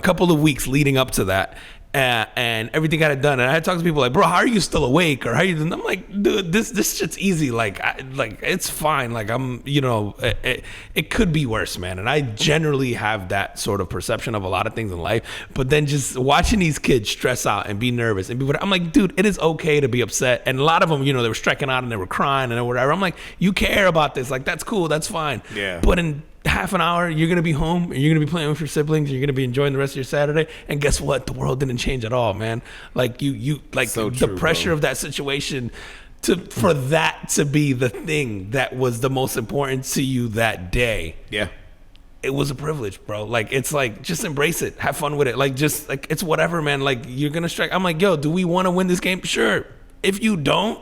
couple of weeks leading up to that. And everything I had done, and I had talked to people like, bro, how are you still awake, or how are you? And I'm like, dude, this shit's easy. Like it's fine. Like I'm, you know, it could be worse, man. And I generally have that sort of perception of a lot of things in life. But then just watching these kids stress out and be nervous and be whatever, I'm like, dude, it is okay to be upset. And a lot of them, you know, they were striking out and they were crying and whatever. I'm like, you care about this? Like, that's cool, that's fine. Yeah. But in half an hour, you're gonna be home and you're gonna be playing with your siblings, and you're gonna be enjoying the rest of your Saturday, and guess what, the world didn't change at all, man. Like you like so the true, pressure bro. Of that situation for that to be the thing that was the most important to you that day, it was a privilege, bro. Like, it's like, just embrace it, have fun with it, like just like it's whatever, man. Like, you're gonna strike. I'm like, yo, do we want to win this game? Sure. If you don't,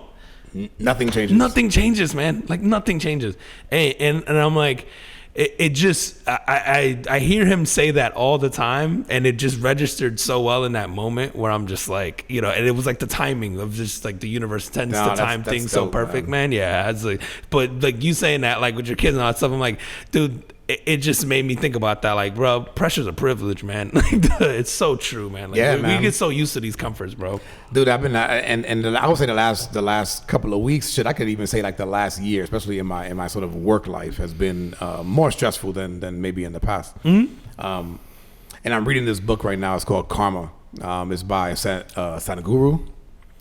nothing changes, man. Like, nothing changes. And I'm like, it just, I hear him say that all the time, and it just registered so well in that moment where I'm just like, you know, and it was like the timing of just like the universe tends to time things so perfect, man. Yeah. It's like, but like you saying that, like with your kids and all that stuff, I'm like, dude, it just made me think about that. Like, bro, pressure's a privilege, man. Like, it's so true, man. Like, we get so used to these comforts, bro. Dude, I've been and I would say the last couple of weeks, shit, I could even say like the last year, especially in my sort of work life, has been more stressful than maybe in the past. And I'm reading this book right now. It's called Karma. It's by Sadhguru.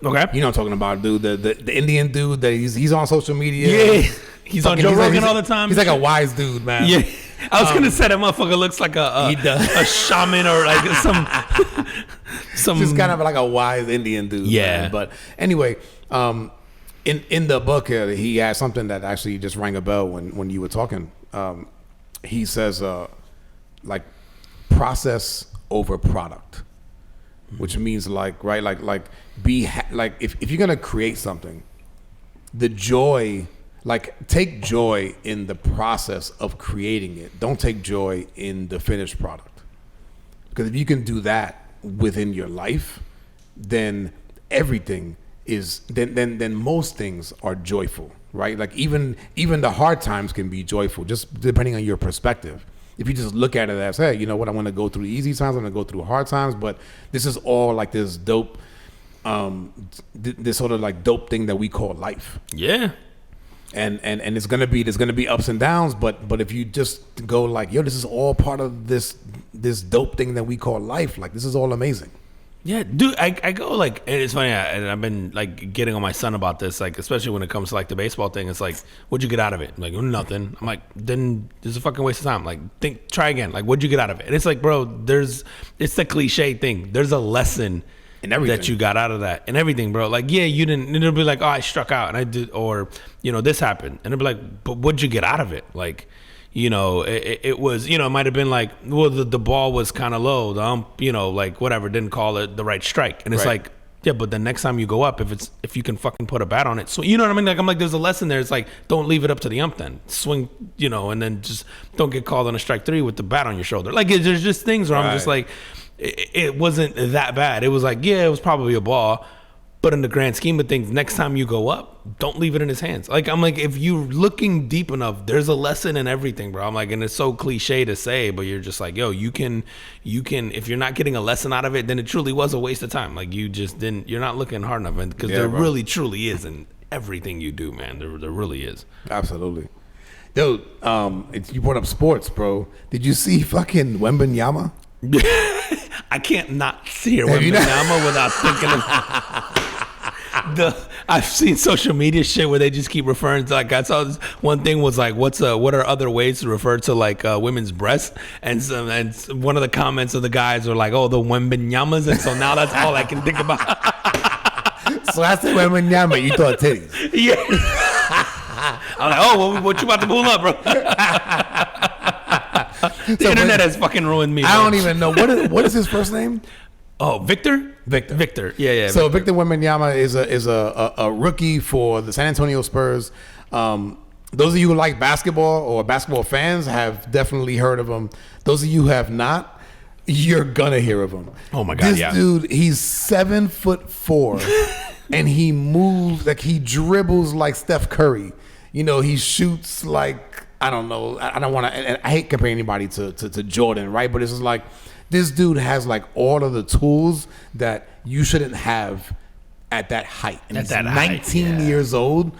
Okay, you know what I'm talking about, dude. The Indian dude that he's on social media. Yeah. He's on Joe Rogan all the time. He's like a wise dude, man. Yeah, I was gonna say that motherfucker looks like a shaman or like some just kind of like a wise Indian dude. Yeah, man. But anyway, in the book, he has something that actually just rang a bell when you were talking. He says like process over product, which means like if you're gonna create something, the joy. Like, take joy in the process of creating it. Don't take joy in the finished product. Because if you can do that within your life, then everything is then most things are joyful, right? Like even the hard times can be joyful, just depending on your perspective. If you just look at it as, hey, you know what, I'm gonna go through easy times, I'm gonna go through hard times, but this is all like this dope, this sort of like dope thing that we call life. Yeah. And there's gonna be ups and downs, but if you just go like, yo, this is all part of this dope thing that we call life, like this is all amazing. Yeah, dude, I go like, and it's funny, and I've been like getting on my son about this, like especially when it comes to like the baseball thing. It's like, what'd you get out of it? I'm like, nothing. I'm like, then it's a fucking waste of time. Like, try again. Like, what'd you get out of it? And it's like, bro, it's the cliche thing. There's a lesson In everything. that you got out of that and everything, bro. Like, yeah, you didn't. It'll be like, oh, I struck out and I did, or this happened, and it'll be like, but what'd you get out of it? Like. It was, it might have been like, well, the ball was kind of low. The ump, like whatever, didn't call it the right strike. And it's like, yeah, but the next time you go up, if you can fucking put a bat on it. So, you know what I mean? Like, I'm like, there's a lesson there. It's like, don't leave it up to the ump then. Swing, and then just don't get called on a strike 3 with the bat on your shoulder. Like, there's just things where I'm just like, it wasn't that bad. It was like, yeah, it was probably a ball. But in the grand scheme of things, next time you go up, don't leave it in his hands. Like, I'm like, if you're looking deep enough, there's a lesson in everything, bro. I'm like, and it's so cliche to say, but you're just like, yo, you can, if you're not getting a lesson out of it, then it truly was a waste of time. Like, you're not looking hard enough. And because there really, truly is in everything you do, man. There really is. Absolutely. Dude, you brought up sports, bro. Did you see fucking Wembanyama? I can't not see her Wembanyama without thinking of I've seen social media shit where they just keep referring to, like, I saw this one thing was like, what are other ways to refer to like women's breasts, and one of the comments of the guys were like, oh, the Wembanyamas, and so now that's all I can think about. So I said Wembanyama, you thought titties. Yeah. I'm like, oh, what you about to pull up, bro? The internet has fucking ruined me. I don't even know what is his first name. Oh, Victor. Yeah. So Victor Wembanyama is a rookie for the San Antonio Spurs. Those of you who like basketball or basketball fans have definitely heard of him. Those of you who have not, you're gonna hear of him. Oh my God, this dude, he's 7'4", and he moves like he dribbles like Steph Curry. He shoots like, I don't know. I don't want to. I hate comparing anybody to Jordan, right? But it's just like, this dude has like all of the tools that you shouldn't have at that height. And he's 19 years old.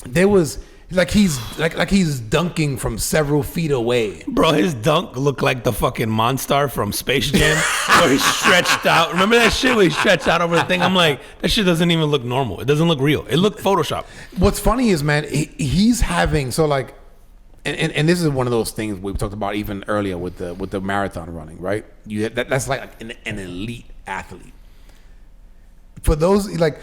There was like he's dunking from several feet away. Bro, his dunk looked like the fucking Monstar from Space Jam, where he stretched out. Remember that shit where he stretched out over the thing? I'm like, that shit doesn't even look normal. It doesn't look real. It looked Photoshop. What's funny is, man, he's having like. And this is one of those things we talked about even earlier with the marathon running, right? That's like an elite athlete. For those, like,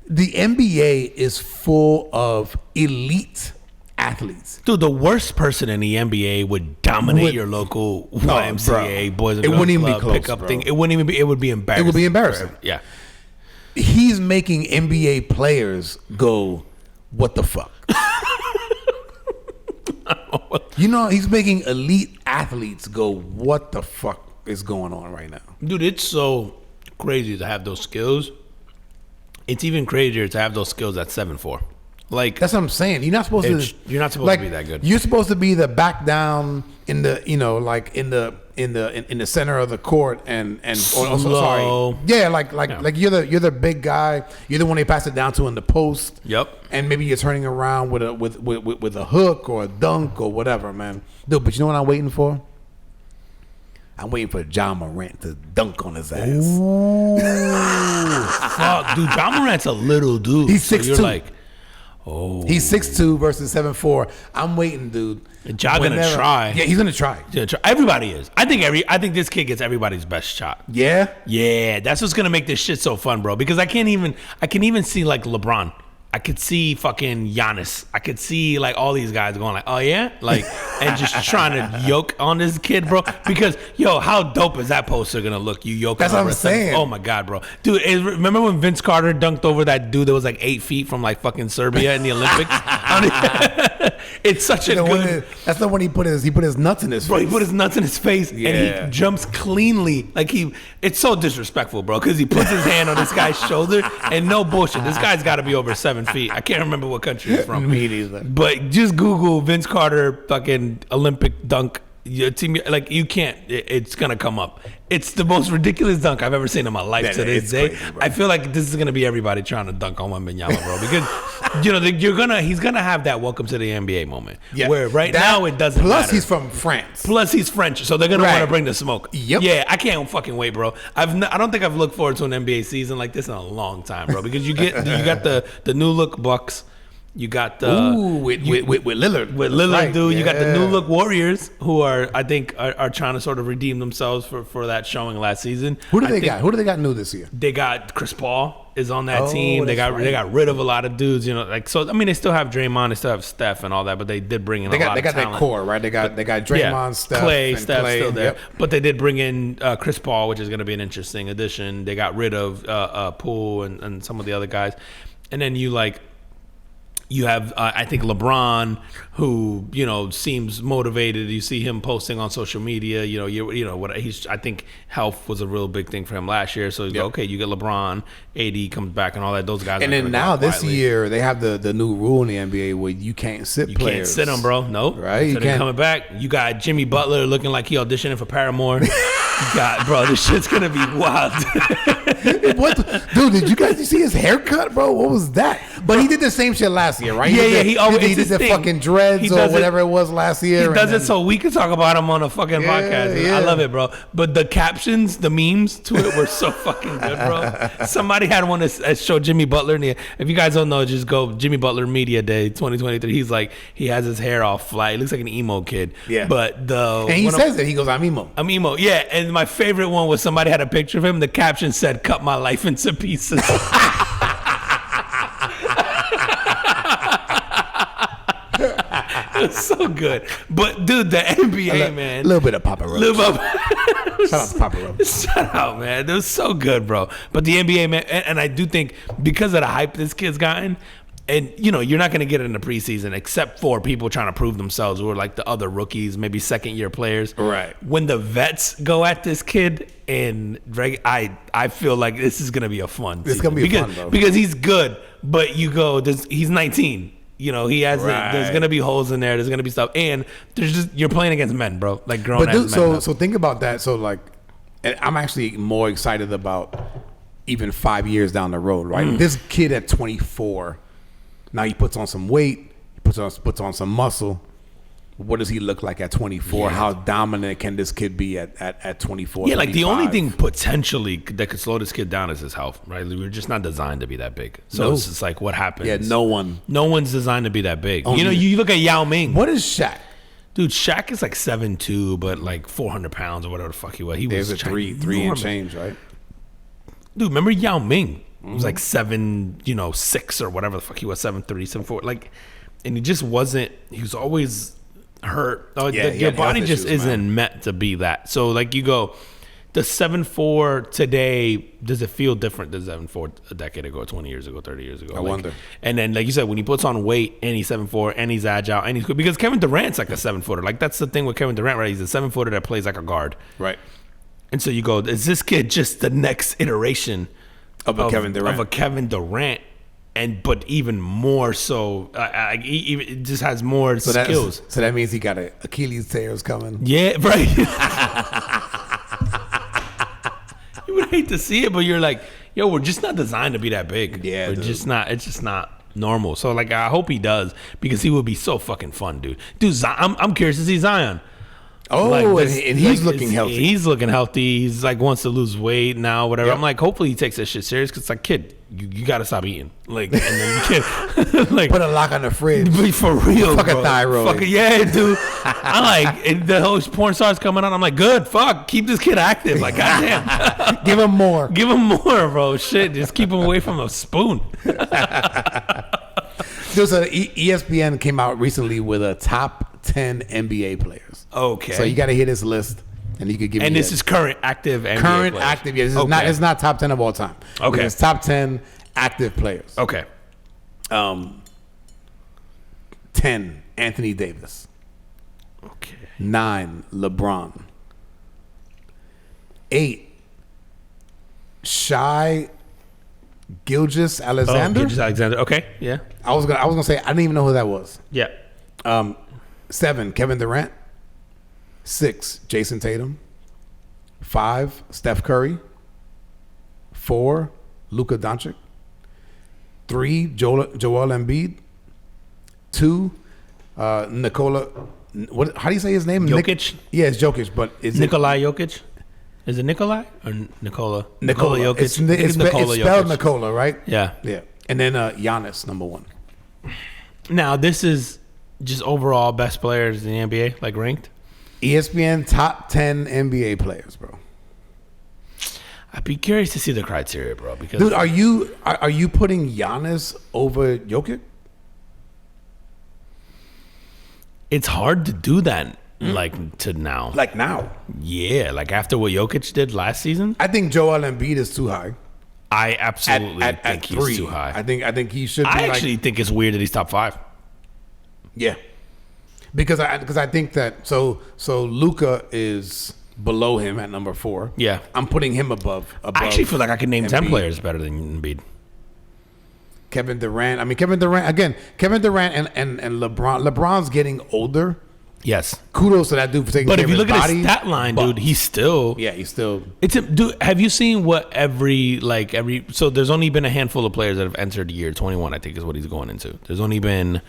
the NBA is full of elite athletes. Dude, the worst person in the NBA would dominate your local YMCA Boys and Girls Club even be close, pickup bro. thing. It wouldn't even be. It would be embarrassing. It would be embarrassing. Yeah. He's making NBA players go, what the fuck? He's making elite athletes go, what the fuck is going on right now? Dude, it's so crazy to have those skills. It's even crazier to have those skills at 7'4". Like, that's what I'm saying. You're not supposed to be that good. You're supposed to be the back down in the in the center of the court and slow. Yeah, like you're the big guy. You're the one they pass it down to in the post. Yep. And maybe you're turning around with a hook or a dunk or whatever, man. Dude, but you know what I'm waiting for? I'm waiting for John Morant to dunk on his ass. Ooh, fuck, dude. John Morant's a little dude. He's 6'2". So you're like, oh, he's 6'2" versus 7'4". I'm waiting, dude. Ja gonna try. Yeah, he's gonna try. Everybody is. I think this kid gets everybody's best shot. Yeah. Yeah, that's what's gonna make this shit so fun, bro. Because I can even see like LeBron. I could see fucking Giannis. I could see like all these guys going like, oh yeah, like, and just trying to yoke on this kid, bro. Because how dope is that poster gonna look? You yoke. That's what I'm saying. Oh my God, bro, dude. Remember when Vince Carter dunked over that dude that was like 8 feet from like fucking Serbia in the Olympics? It's such a good. That's the one he put his nuts in his face. Bro, he put his nuts in his face and he jumps cleanly. Like it's so disrespectful, bro, because he puts his hand on this guy's shoulder and no bullshit. This guy's got to be over 7 feet. I can't remember what country he's from. Me neither. But just Google Vince Carter fucking Olympic dunk. Your team, like you can't. It's gonna come up. It's the most ridiculous dunk I've ever seen in my life to this day. Crazy, I feel like this is gonna be everybody trying to dunk on Wembanyama, bro, because he's gonna have that welcome to the NBA moment. Yeah. Where now it doesn't. Plus, matter. he's from France. Plus, he's French, so they're gonna want to bring the smoke. Yep. Yeah, I can't fucking wait, bro. I don't think I've looked forward to an NBA season like this in a long time, bro. Because you got the new look Bucks. You got with Lillard. With Lillard, right. dude. Yeah. You got the new look Warriors, who I think are trying to sort of redeem themselves for that showing last season. Who do they got? Who do they got new this year? They got Chris Paul is on that team. They that's got rid of a lot of dudes. So I mean, they still have Draymond, they still have Steph and all that, but they did bring in a lot of talent. They got that core, right? They got Draymond, Steph, Steph Clay, still there. Yep. But they did bring in Chris Paul, which is going to be an interesting addition. They got rid of Poole and some of the other guys, and then you have, I think, LeBron, who seems motivated. You see him posting on social media. I think health was a real big thing for him last year. So you go, okay, you get LeBron, AD comes back, and all that. Those guys. And then now this year they have the new rule in the NBA where you can't sit players. You can't sit them, bro. Nope. Right. So they're coming back. You got Jimmy Butler looking like he auditioning for Paramore. This shit's gonna be wild. Dude, did you see his haircut, bro? What was that? But he did the same shit last year, right? He always did the fucking dreads or whatever it was last year. He does it so we can talk about him on a fucking podcast. Yeah. I love it, bro. But the captions, the memes to it were so fucking good, bro. Somebody had one that showed Jimmy Butler. If you guys don't know, just go Jimmy Butler Media Day 2023. He's like, he has his hair all flat. He looks like an emo kid. Yeah. But and he says it. He goes, I'm emo. I'm emo. Yeah. And my favorite one was somebody had a picture of him. The caption said, "Cut my life into pieces." It's so good. But dude, the NBA, man. A little bit of Papa Roach. Shout out to Papa Roach. Shout out, man. It was so good, bro. But the NBA, man, and I do think because of the hype this kid's gotten, and you're not going to get it in the preseason except for people trying to prove themselves who are like the other rookies, maybe second-year players. Right. When the vets go at this kid, and I feel like this is going to be a fun season. It's going to be fun, though. Because he's good, but he's 19. He has there's gonna be holes in there. There's gonna be stuff, and you're playing against men, bro. Like grown ass men. So think about that. So like, and I'm actually more excited about even 5 years down the road, right? This kid at 24, now he puts on some weight, he puts on some muscle. What does he look like at 24? Yeah. How dominant can this kid be at 24? Yeah, like 25? The only thing potentially that could slow this kid down is his health, right? We're just not designed to be that big. So it's just like what happens. Yeah, no one's designed to be that big. You look at Yao Ming. What is Shaq? Dude, Shaq is like 7'2", but like 400 pounds or whatever the fuck he was. There's a three and change, right? Dude, remember Yao Ming? He was like 6 or whatever the fuck he was, 7'3", 7'4". Like, and he just wasn't. He was always hurt. Your body just isn't meant to be that. So like you go, the 7'4" today, does it feel different than 7'4" a decade ago, 20 years ago, 30 years ago? I wonder. And then like you said, when he puts on weight and he's 7'4" and he's agile and he's good, because Kevin Durant's like a 7-footer. Like that's the thing with Kevin Durant, right? He's a 7-footer that plays like a guard. Right. And so you go, is this kid just the next iteration of a Kevin Durant? But even more so, it just has more skills. So that means he got an Achilles tears coming. Yeah, right. You would hate to see it, but you're like, yo, we're just not designed to be that big. Yeah, just not. It's just not normal. So like, I hope he does, because he would be so fucking fun, dude. I'm curious to see Zion. Oh, and he's looking healthy. He's looking healthy. He's like wants to lose weight now, whatever. Yep. I'm like, hopefully he takes that shit serious, because like, kid, you got to stop eating. Like, and then you can't, like, put a lock on the fridge. For real, fuck bro. A thyroid. Fuck it, yeah, dude. I like, and the whole porn stars coming out. I'm like, good, fuck, keep this kid active. Like, goddamn, give him more, bro. Shit, just keep him away from a spoon. So ESPN came out recently with a top 10 NBA players. Okay. So you got to hear this list, and you could give me. And this is current active NBA current players. Active. Yeah, this is not. It's not top 10 of all time. Okay. It's top 10 active players. Okay. 10 Anthony Davis. Okay. 9 LeBron. 8 Shai Gilgeous Alexander. Gilgeous Alexander. Okay. Yeah. I was gonna say I didn't even know who that was. Yeah. 7 Kevin Durant. 6, Jason Tatum. 5, Steph Curry. 4, Luka Doncic. 3, Joel Embiid. 2, Nikola. What? How do you say his name? Jokic? Yeah, it's Jokic, but is Nikolai Jokic? Is it Nikolai or Nikola? Nikola Jokic. It's Nikola spelled Jokic. Nikola, right? Yeah. Yeah. And then Giannis, number 1. Now, this is just overall best players in the NBA, like ranked. ESPN top 10 NBA players, bro. I'd be curious to see the criteria, bro. Because Dude, are you putting Giannis over Jokic? it's hard to do that, like to now. Like now? Yeah, like after what Jokic did last season, I think Joel Embiid is too high. I absolutely At think 3. he's too high. I think he should be I actually think it's weird that he's top 5. Yeah. Because I think that so Luka is below him at number 4. Yeah. I'm putting him above. I actually feel like I could name 10 Embiid. players better than Embiid. Kevin Durant. I mean, Kevin Durant and LeBron. LeBron's getting older. Yes. Kudos to that dude for taking But care if you of look his at body. his stat line, dude, he's still he's still. dude, have you seen what so there's only been a handful of players that have entered year 21, I think is what he's going into. There's only been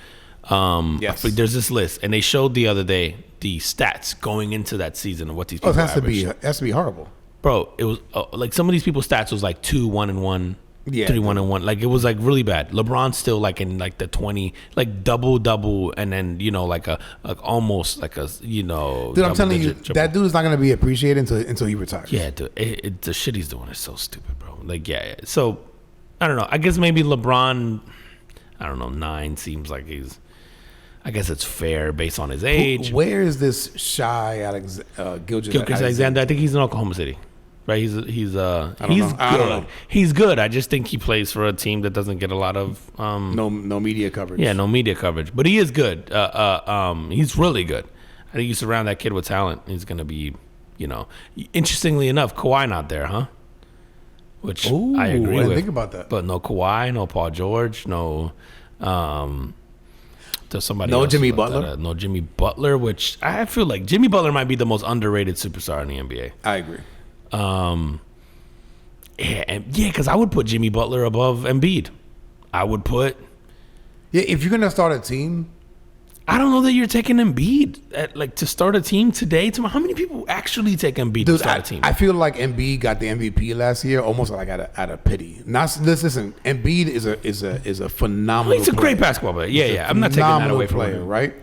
Yes. there's this list, and they showed the other day the stats going into that season of what these people It has averaged. to be horrible. Bro, it was like some of these people's stats was like 2-1-1, Yeah, 3-1-1. Like it was like really bad. LeBron's still like in like the 20, like double, and then like almost like a Dude, I'm telling you, that dude is not going to be appreciated until he retires. Yeah, dude, the shit he's doing is so stupid, bro. Like yeah. So I don't know. I guess maybe LeBron, I don't know, 9 seems like I guess it's fair based on his age. Where is this shy Gilgeous Alexander, I think he's in Oklahoma City, right? He's know. good. I don't know. He's good. I just think he plays for a team that doesn't get a lot of no media coverage. yeah, no media coverage, but he is good. He's really good. I think you surround that kid with talent, he's gonna be, Interestingly enough, Kawhi not there, huh? Which Ooh, I agree I didn't with. think about that. But no Kawhi, no Paul George, no. To somebody No else Jimmy like Butler? that. No Jimmy Butler, which I feel like Jimmy Butler might be the most underrated superstar in the NBA. I agree. Because I would put Jimmy Butler above Embiid. I would put. Yeah, if you're gonna start a team, I don't know that you're taking Embiid to start a team today. How many people actually take Embiid to dude, start a team? I feel like Embiid got the MVP last year, almost like out of pity. Listen, Embiid is a phenomenal. He's a great player. basketball player. Yeah. I'm not taking that Phenomenal away from player, him. right?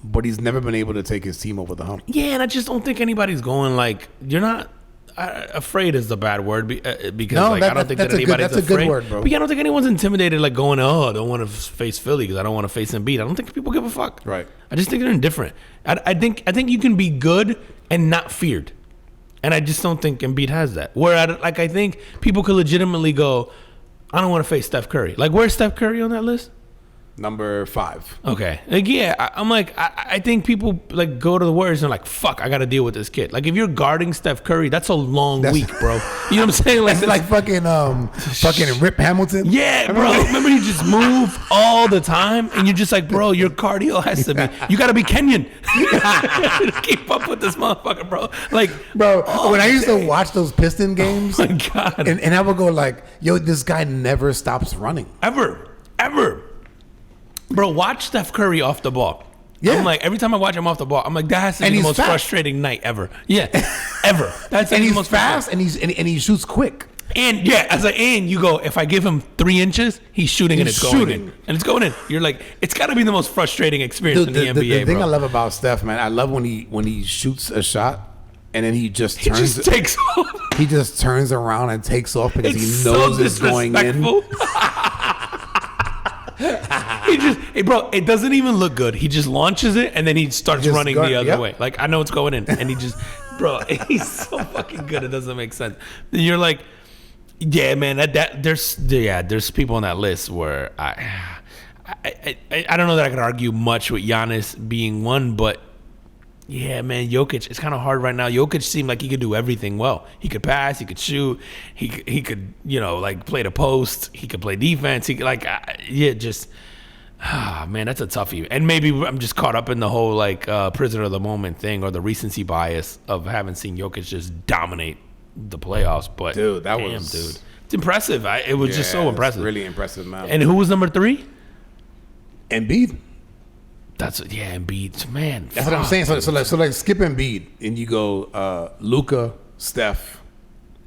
But he's never been able to take his team over the hump. Yeah, and I just don't think anybody's going like you're not. Afraid is the bad word because No, I don't think that that's a good- anybody's that's a good afraid. word, bro. But yeah, I don't think anyone's intimidated like going, I don't want to face Philly because I don't want to face Embiid. I don't think people give a fuck. Right. I just think they're indifferent. I think you can be good and not feared, and I just don't think Embiid has that. Where I think people could legitimately go, I don't want to face Steph Curry. Like where's Steph Curry on that list? Number 5. Okay. Like, yeah, I'm like, I think people like go to the Warriors and like, fuck, I got to deal with this kid. Like, if you're guarding Steph Curry, that's a long week, bro. You know what I'm saying? That's like fucking Rip Hamilton. Yeah, bro. Remember you just move all the time and you're just like, bro, your cardio has to be, you got to be Kenyan. to keep up with this motherfucker, bro. Like, Bro, when I used to watch those Piston games, oh my God. and I would go like, yo, this guy never stops running. Ever. Bro, watch Steph Curry off the ball. Yeah. I'm like, every time I watch him off the ball, I'm like, that has to be And the he's most fast. frustrating night ever. Yeah, ever. That's And the he's most fast, and he shoots quick. And yeah, as an and you go, if I give him 3 inches, he's shooting and He's it's going shooting. in. And it's going in. You're like, it's got to be the most frustrating experience in the NBA, the thing bro. I love about Steph, man, I love when he shoots a shot and then he just He turns just takes off. he just turns around and takes off because It's he knows so it's going in. disrespectful. Hey, bro, it doesn't even look good. He just launches it and then he starts Just running go- the other yep. way. Like, I know it's going in. And he just, bro, he's so fucking good. It doesn't make sense. And you're like, yeah, man, there's people on that list where I don't know that I could argue much with Giannis being one, but yeah, man, Jokic, it's kind of hard right now. Jokic seemed like he could do everything well. He could pass, he could shoot, he could, like play the post, he could play defense. He could Man, that's a toughie. And maybe I'm just caught up in the whole like prisoner of the moment thing or the recency bias of having seen Jokic just dominate the playoffs. But Dude, that damn, was dude, it's impressive. It was just so impressive. Really impressive, man. And who was number 3? Embiid. Embiid, man. That's what I'm saying. So like skip Embiid and you go Luka, Steph,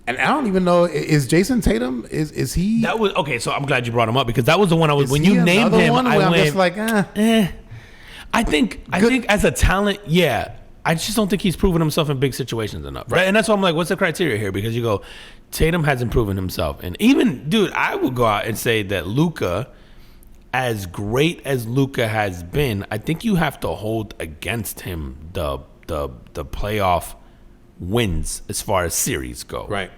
and I don't even know, is Jason Tatum, is he? That was okay. So I'm glad you brought him up because that was the one I was when you named him. One I where went, I'm just like, I think as a talent, yeah. I just don't think he's proven himself in big situations enough. Right? And that's why I'm like, what's the criteria here? Because you go, Tatum hasn't proven himself, and even dude, I would go out and say that Luka, as great as Luka has been, I think you have to hold against him the playoff wins as far as series go. right.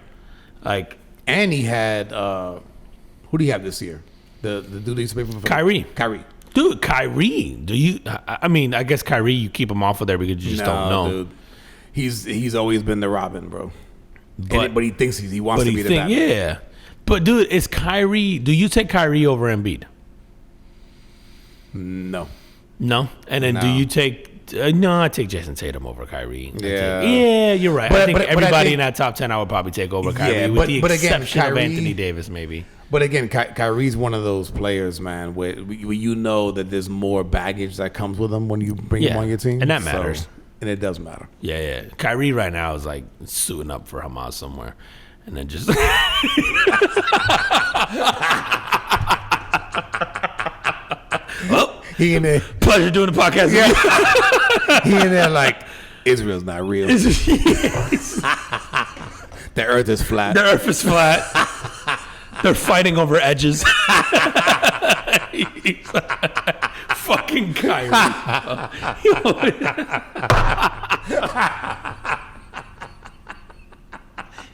Like, And he had who do you have this year? The dude that used to play for Kyrie. Dude, Kyrie. Do you? I mean, I guess Kyrie, you keep him off of there because you just don't know. Dude. He's always been the Robin, bro. But he thinks he wants to be the Batman. Yeah. But dude, is Kyrie? Do you take Kyrie over Embiid? No. No. And then No. do you take? No, I take Jason Tatum over Kyrie. Yeah. You're right. But- I think but I everybody think- in that top 10, I would probably take over Kyrie, Yeah, with the but again, exception of Kyrie- Anthony Davis, maybe. But again, Kyrie's one of those players, man, where you know that there's more baggage that comes with him when you bring him on your team. And that matters. And it does matter. Yeah. Kyrie right now is like suiting up for Hamas somewhere, and then just. Well, He in there, pleasure doing the podcast. he in there like, Israel's not real. The earth is flat. The earth is flat. They're fighting over edges. Fucking Kyrie.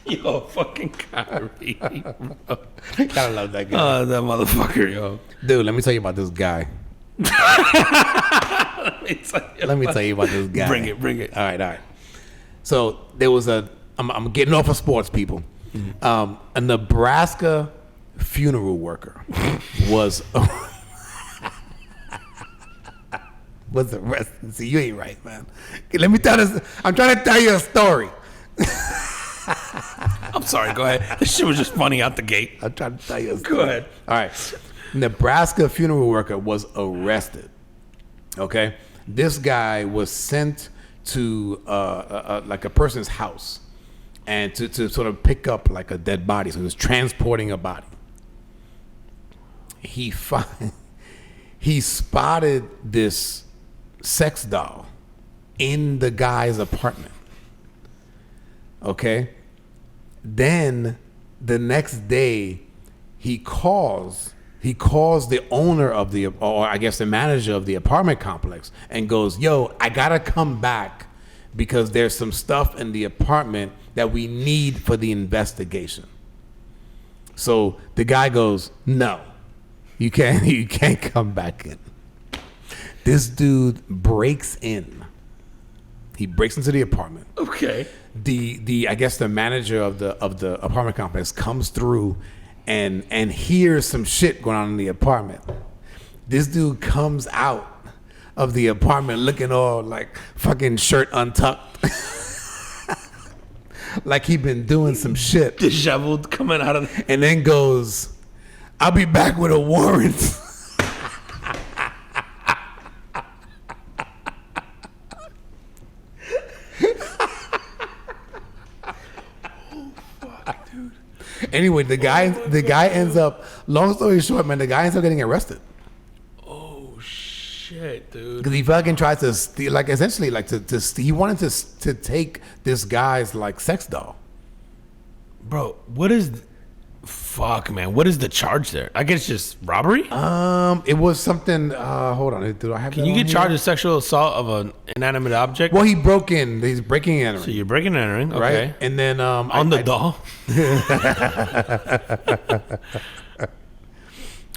Yo, fucking Kyrie. Gotta love that guy. That motherfucker, yo. Dude, let me tell you about this guy. Let me tell you about this guy. Bring it. All right. So there was I'm getting off of sports, people. A Nebraska funeral worker was arrested. See, you ain't right, man. Okay, let me tell this. I'm trying to tell you a story. I'm sorry, go ahead. This shit was just funny out the gate. I'm trying to tell you a story. Go ahead. All right. Nebraska funeral worker was arrested. Okay. This guy was sent to like a person's house and to sort of pick up like a dead body. So he was transporting a body. He spotted this sex doll in the guy's apartment. Okay. Then the next day he calls the owner of or I guess the manager of the apartment complex and goes, "Yo, I gotta come back because there's some stuff in the apartment that we need for the investigation." So the guy goes, "No, you can't come back in." This dude breaks in. He breaks into the apartment. Okay. The I guess the manager of the apartment complex comes through and hears some shit going on in the apartment. This dude comes out of the apartment looking all like fucking shirt untucked. Like he been doing some shit. Disheveled coming out of And then goes, "I'll be back with a warrant." Anyway, the guy ends up. Long story short, man, the guy ends up getting arrested Oh shit, dude. because he fucking tried to steal, like essentially, like to he wanted to take this guy's like sex doll. Bro, what is fuck, man? What is the charge there? I guess just robbery? It was something. Hold on, do I have? Can you get charged with sexual assault of an inanimate object? Well, he broke in. He's breaking and So entering, you're breaking and entering, okay. right? And then On the doll?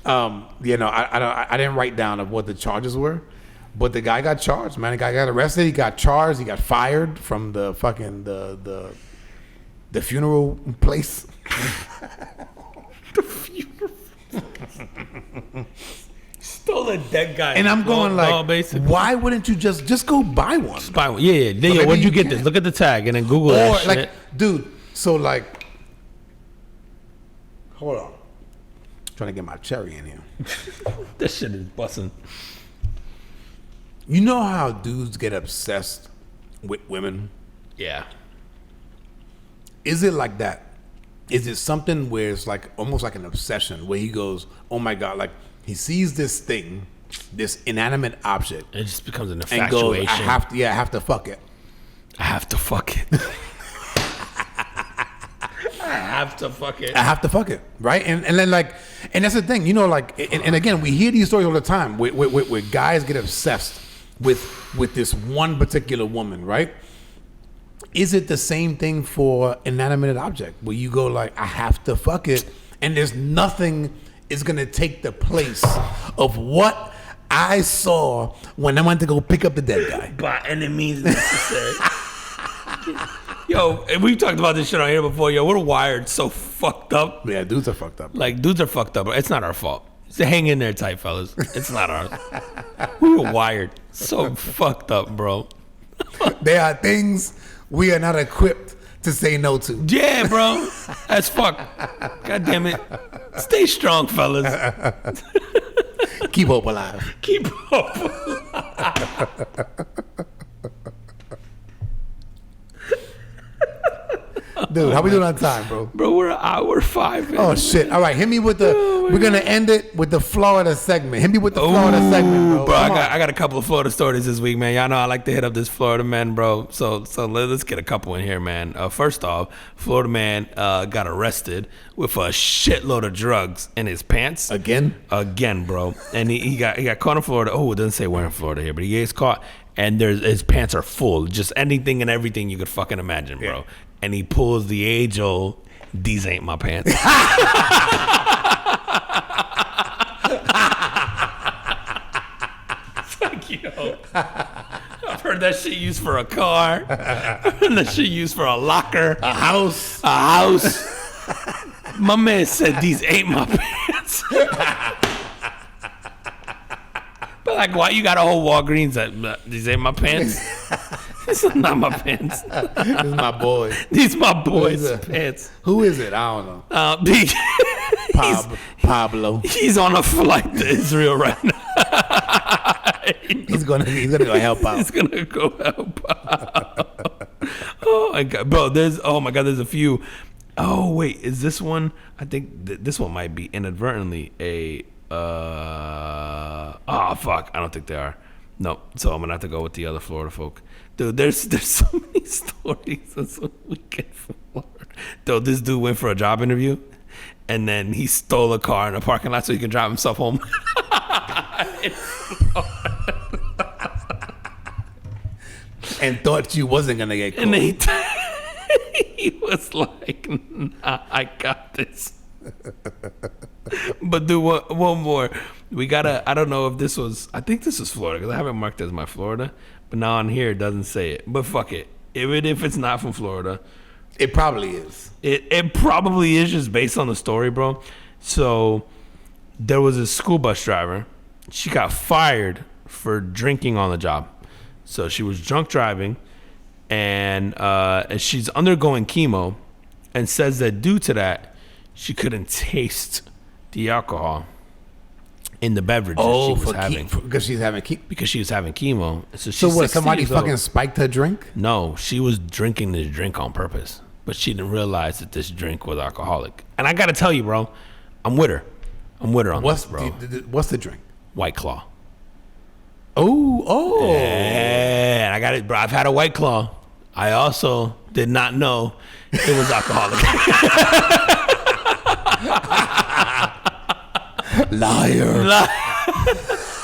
I didn't write down of what the charges were, but the guy got charged, man. The guy got arrested. He got charged. He got fired from the fucking the funeral place. Stole a dead guy. And I'm going like, no, basically. why wouldn't you just go buy one? Just buy one. Yeah. Yo, where'd you get this? Look at the tag and then Google that shit. Like, dude, so like, hold on. Trying to get my cherry in here. This shit is busting. You know how dudes get obsessed with women? Yeah. Is it like that? Is it something where it's like almost like an obsession where he goes, oh my God, like he sees this thing, this inanimate object. It just becomes an And infatuation. goes, I have to fuck it. I have to fuck it. I have to fuck it. I have to fuck it, right? And then like, and that's the thing, you know, like, and again, we hear these stories all the time where guys get obsessed with this one particular woman, right? Is it the same thing for inanimate object where you go like, I have to fuck it, and there's nothing is gonna take the place of what I saw when I went to go pick up the dead guy? By any means necessary. Yo, and we've talked about this shit on here before. Yo, we're wired so fucked up. Yeah, dudes are fucked up. Like, dudes are fucked up. It's not our fault. So hang in there tight, fellas. It's not ours. We were wired so fucked up, bro. There are things we are not equipped to say no to. Yeah, bro. That's fuck. God damn it. Stay strong, fellas. Keep hope alive. Keep up. Dude, how we doing on time, bro? Bro, we're an hour 5. Man. Oh shit! All right, hit me with the. We're gonna end it with the Florida segment. Hit me with the Florida segment, bro. I got a couple of Florida stories this week, man. Y'all know I like to hit up this Florida man, bro. So let's get a couple in here, man. First off, Florida man got arrested with a shitload of drugs in his pants. Again, bro. And he got caught in Florida. Oh, it doesn't say where in Florida here, but he gets caught, and his pants are full, just anything and everything you could fucking imagine, bro. Yeah. And he pulls the age-old, these ain't my pants. Fuck you. I've heard that shit used for a car. I've heard that shit used for a locker. a house. My man said, these ain't my pants. But like, why you got a whole Walgreens that these ain't my pants? This is not my pants. This is my boy. These my boys' pants. Who is it? I don't know. Pablo. He's on a flight to Israel right now. He's gonna go help out. He's gonna go help out. Oh my god, bro! There's a few. Oh wait, is this one? I think this one might be inadvertently a. Fuck! I don't think they are. No, so I'm gonna have to go with the other Florida folk. Dude, there's so many stories this weekend from Florida. Dude, this dude went for a job interview, and then he stole a car in a parking lot so he can drive himself home. And thought you wasn't gonna get caught. And then he was like, nah, I got this. But dude, one more. We gotta, I don't know if this was, I think this is Florida because I have it marked as my Florida, but now on here it doesn't say it. But fuck it. Even if it's not from Florida, it probably is. It probably is, just based on the story, bro. So there was a school bus driver. She got fired for drinking on the job. So she was drunk driving, and she's undergoing chemo, and says that due to that, she couldn't taste the alcohol in the beverage that she was having. Because she's having chemo. Because she was having chemo. So what, somebody fucking spiked her drink? No, she was drinking this drink on purpose. But she didn't realize that this drink was alcoholic. And I got to tell you, bro, I'm with her. I'm with her on this, bro. What's the drink? White Claw. Oh. Yeah, I got it, bro. I've had a White Claw. I also did not know it was alcoholic. Liar.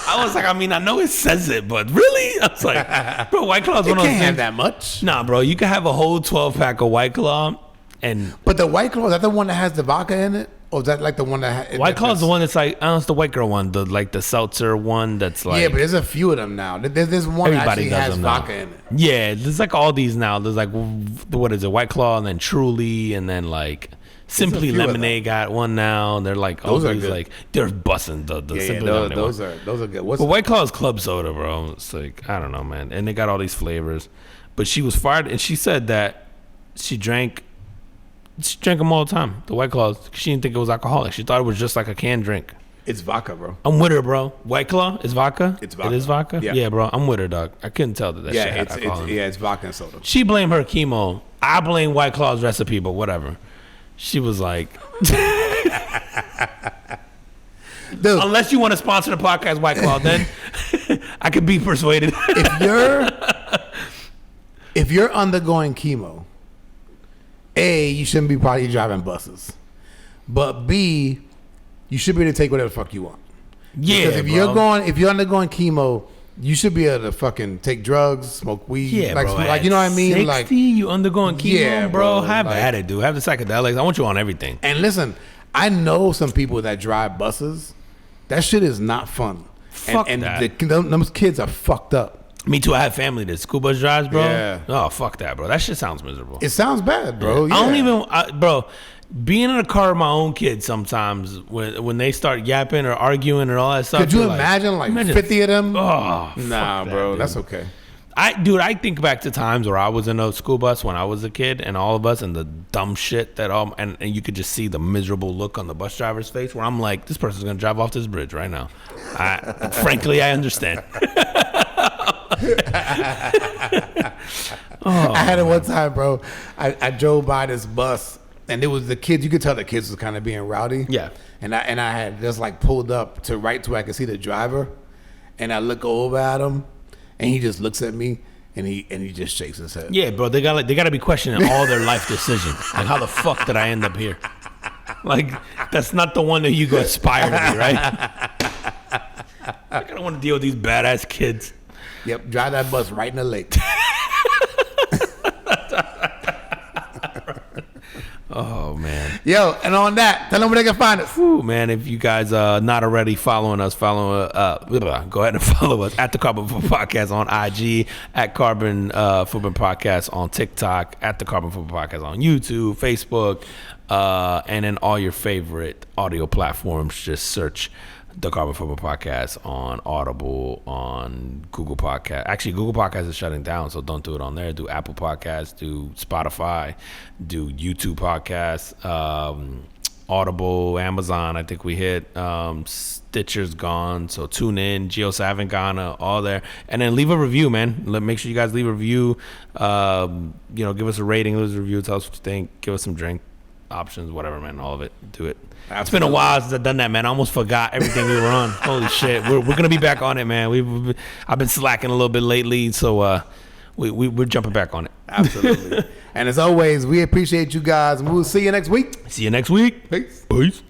I was like, I mean, I know it says it, but really? I was like, bro, White Claw's one of those can't things. have that much. Nah, bro, you can have a whole 12-pack of White Claw. But the White Claw, is that the one that has the vodka in it? Or is that like the one that... White Claw is the one that's like, I don't know, it's the white girl one, the seltzer one that's like... Yeah, but there's a few of them now. There's one that actually has vodka in it. Yeah, there's like all these now. There's like, what is it, White Claw, and then Truly, and then like Simply few of Lemonade got one now. They're like, Those are always good. like, they're busting the Simply Lemonade those one. are good. What's But White Claw is club soda, bro. It's like, I don't know, man. And they got all these flavors. But she was fired, and she said that she drank them all the time, the White Claws. She didn't think it was alcoholic. She thought it was just like a canned drink. It's vodka, bro. I'm with her, bro. White Claw is vodka? It's vodka. It is vodka? Yeah. Yeah, bro. I'm with her, dog. I couldn't tell that shit had alcohol in it. It's vodka and soda. She blamed her chemo. I blame White Claw's recipe, but whatever. She was like... Dude, Unless you want to sponsor the podcast, White Claw, then I could be persuaded. if you're undergoing chemo, A, you shouldn't be probably driving buses. But B, you should be able to take whatever the fuck you want. Yeah, because if you're undergoing chemo, you should be able to fucking take drugs, smoke weed. Yeah, like, bro. like, you know what I mean? 60, Like, you undergoing chemo, Yeah, bro. bro, Have like- at it, dude. Have the psychedelics. I want you on everything. and listen, I know some people that drive buses. That shit is not fun. Fuck and that. Those kids are fucked up. Me too. I have family that school bus drives, bro. Yeah. Oh, fuck that, bro. That shit sounds miserable. It sounds bad, bro. Yeah. I don't even, bro. Being in a car with my own kids sometimes when they start yapping or arguing or all that stuff. Could you you're imagine 50 of them? Oh, nah, fuck bro. that, That's dude. okay. I think back to times where I was in a school bus when I was a kid, and all of us, and the dumb shit that and you could just see the miserable look on the bus driver's face. Where I'm like, this person's gonna drive off this bridge right now. Frankly, I understand. I had it one time, bro. I drove by this bus, and it was the kids. You could tell the kids was kind of being rowdy. Yeah. And I had just like pulled up to right to where I could see the driver, and I look over at him, and he just looks at me, and he just shakes his head. Yeah, bro. They got to be questioning all their life decisions. Like, how the fuck did I end up here? Like, that's not the one that you go aspire to be, right? I don't want to deal with these badass kids. Yep. Drive that bus right in the lake. Oh man. Yo, and on that, tell them where they can find us. Whew, man, if you guys not already following us, go ahead and follow us at the Carbon Football Podcast on IG, at Carbon Football Podcast on TikTok, at the Carbon Football Podcast on YouTube, Facebook, and in all your favorite audio platforms. Just search the Carbon Football Podcast on Audible, on Google Podcast. Actually, Google Podcast is shutting down, so don't do it on there. Do Apple Podcasts, do Spotify, do YouTube Podcasts, Audible, Amazon. I think we hit. Stitcher's gone, so tune in. Geo7, Ghana, all there, and then leave a review, man. Make sure you guys leave a review. Give us a rating, leave us a review. Tell us what you think. Give us some drink options, whatever, man. All of it. Do it. Absolutely. It's been a while since I've done that, man. I almost forgot everything we were on. Holy shit. We're gonna be back on it, man. I've been slacking a little bit lately, so we're jumping back on it. Absolutely. And as always, we appreciate you guys. We'll see you next week. See you next week. Peace. Peace.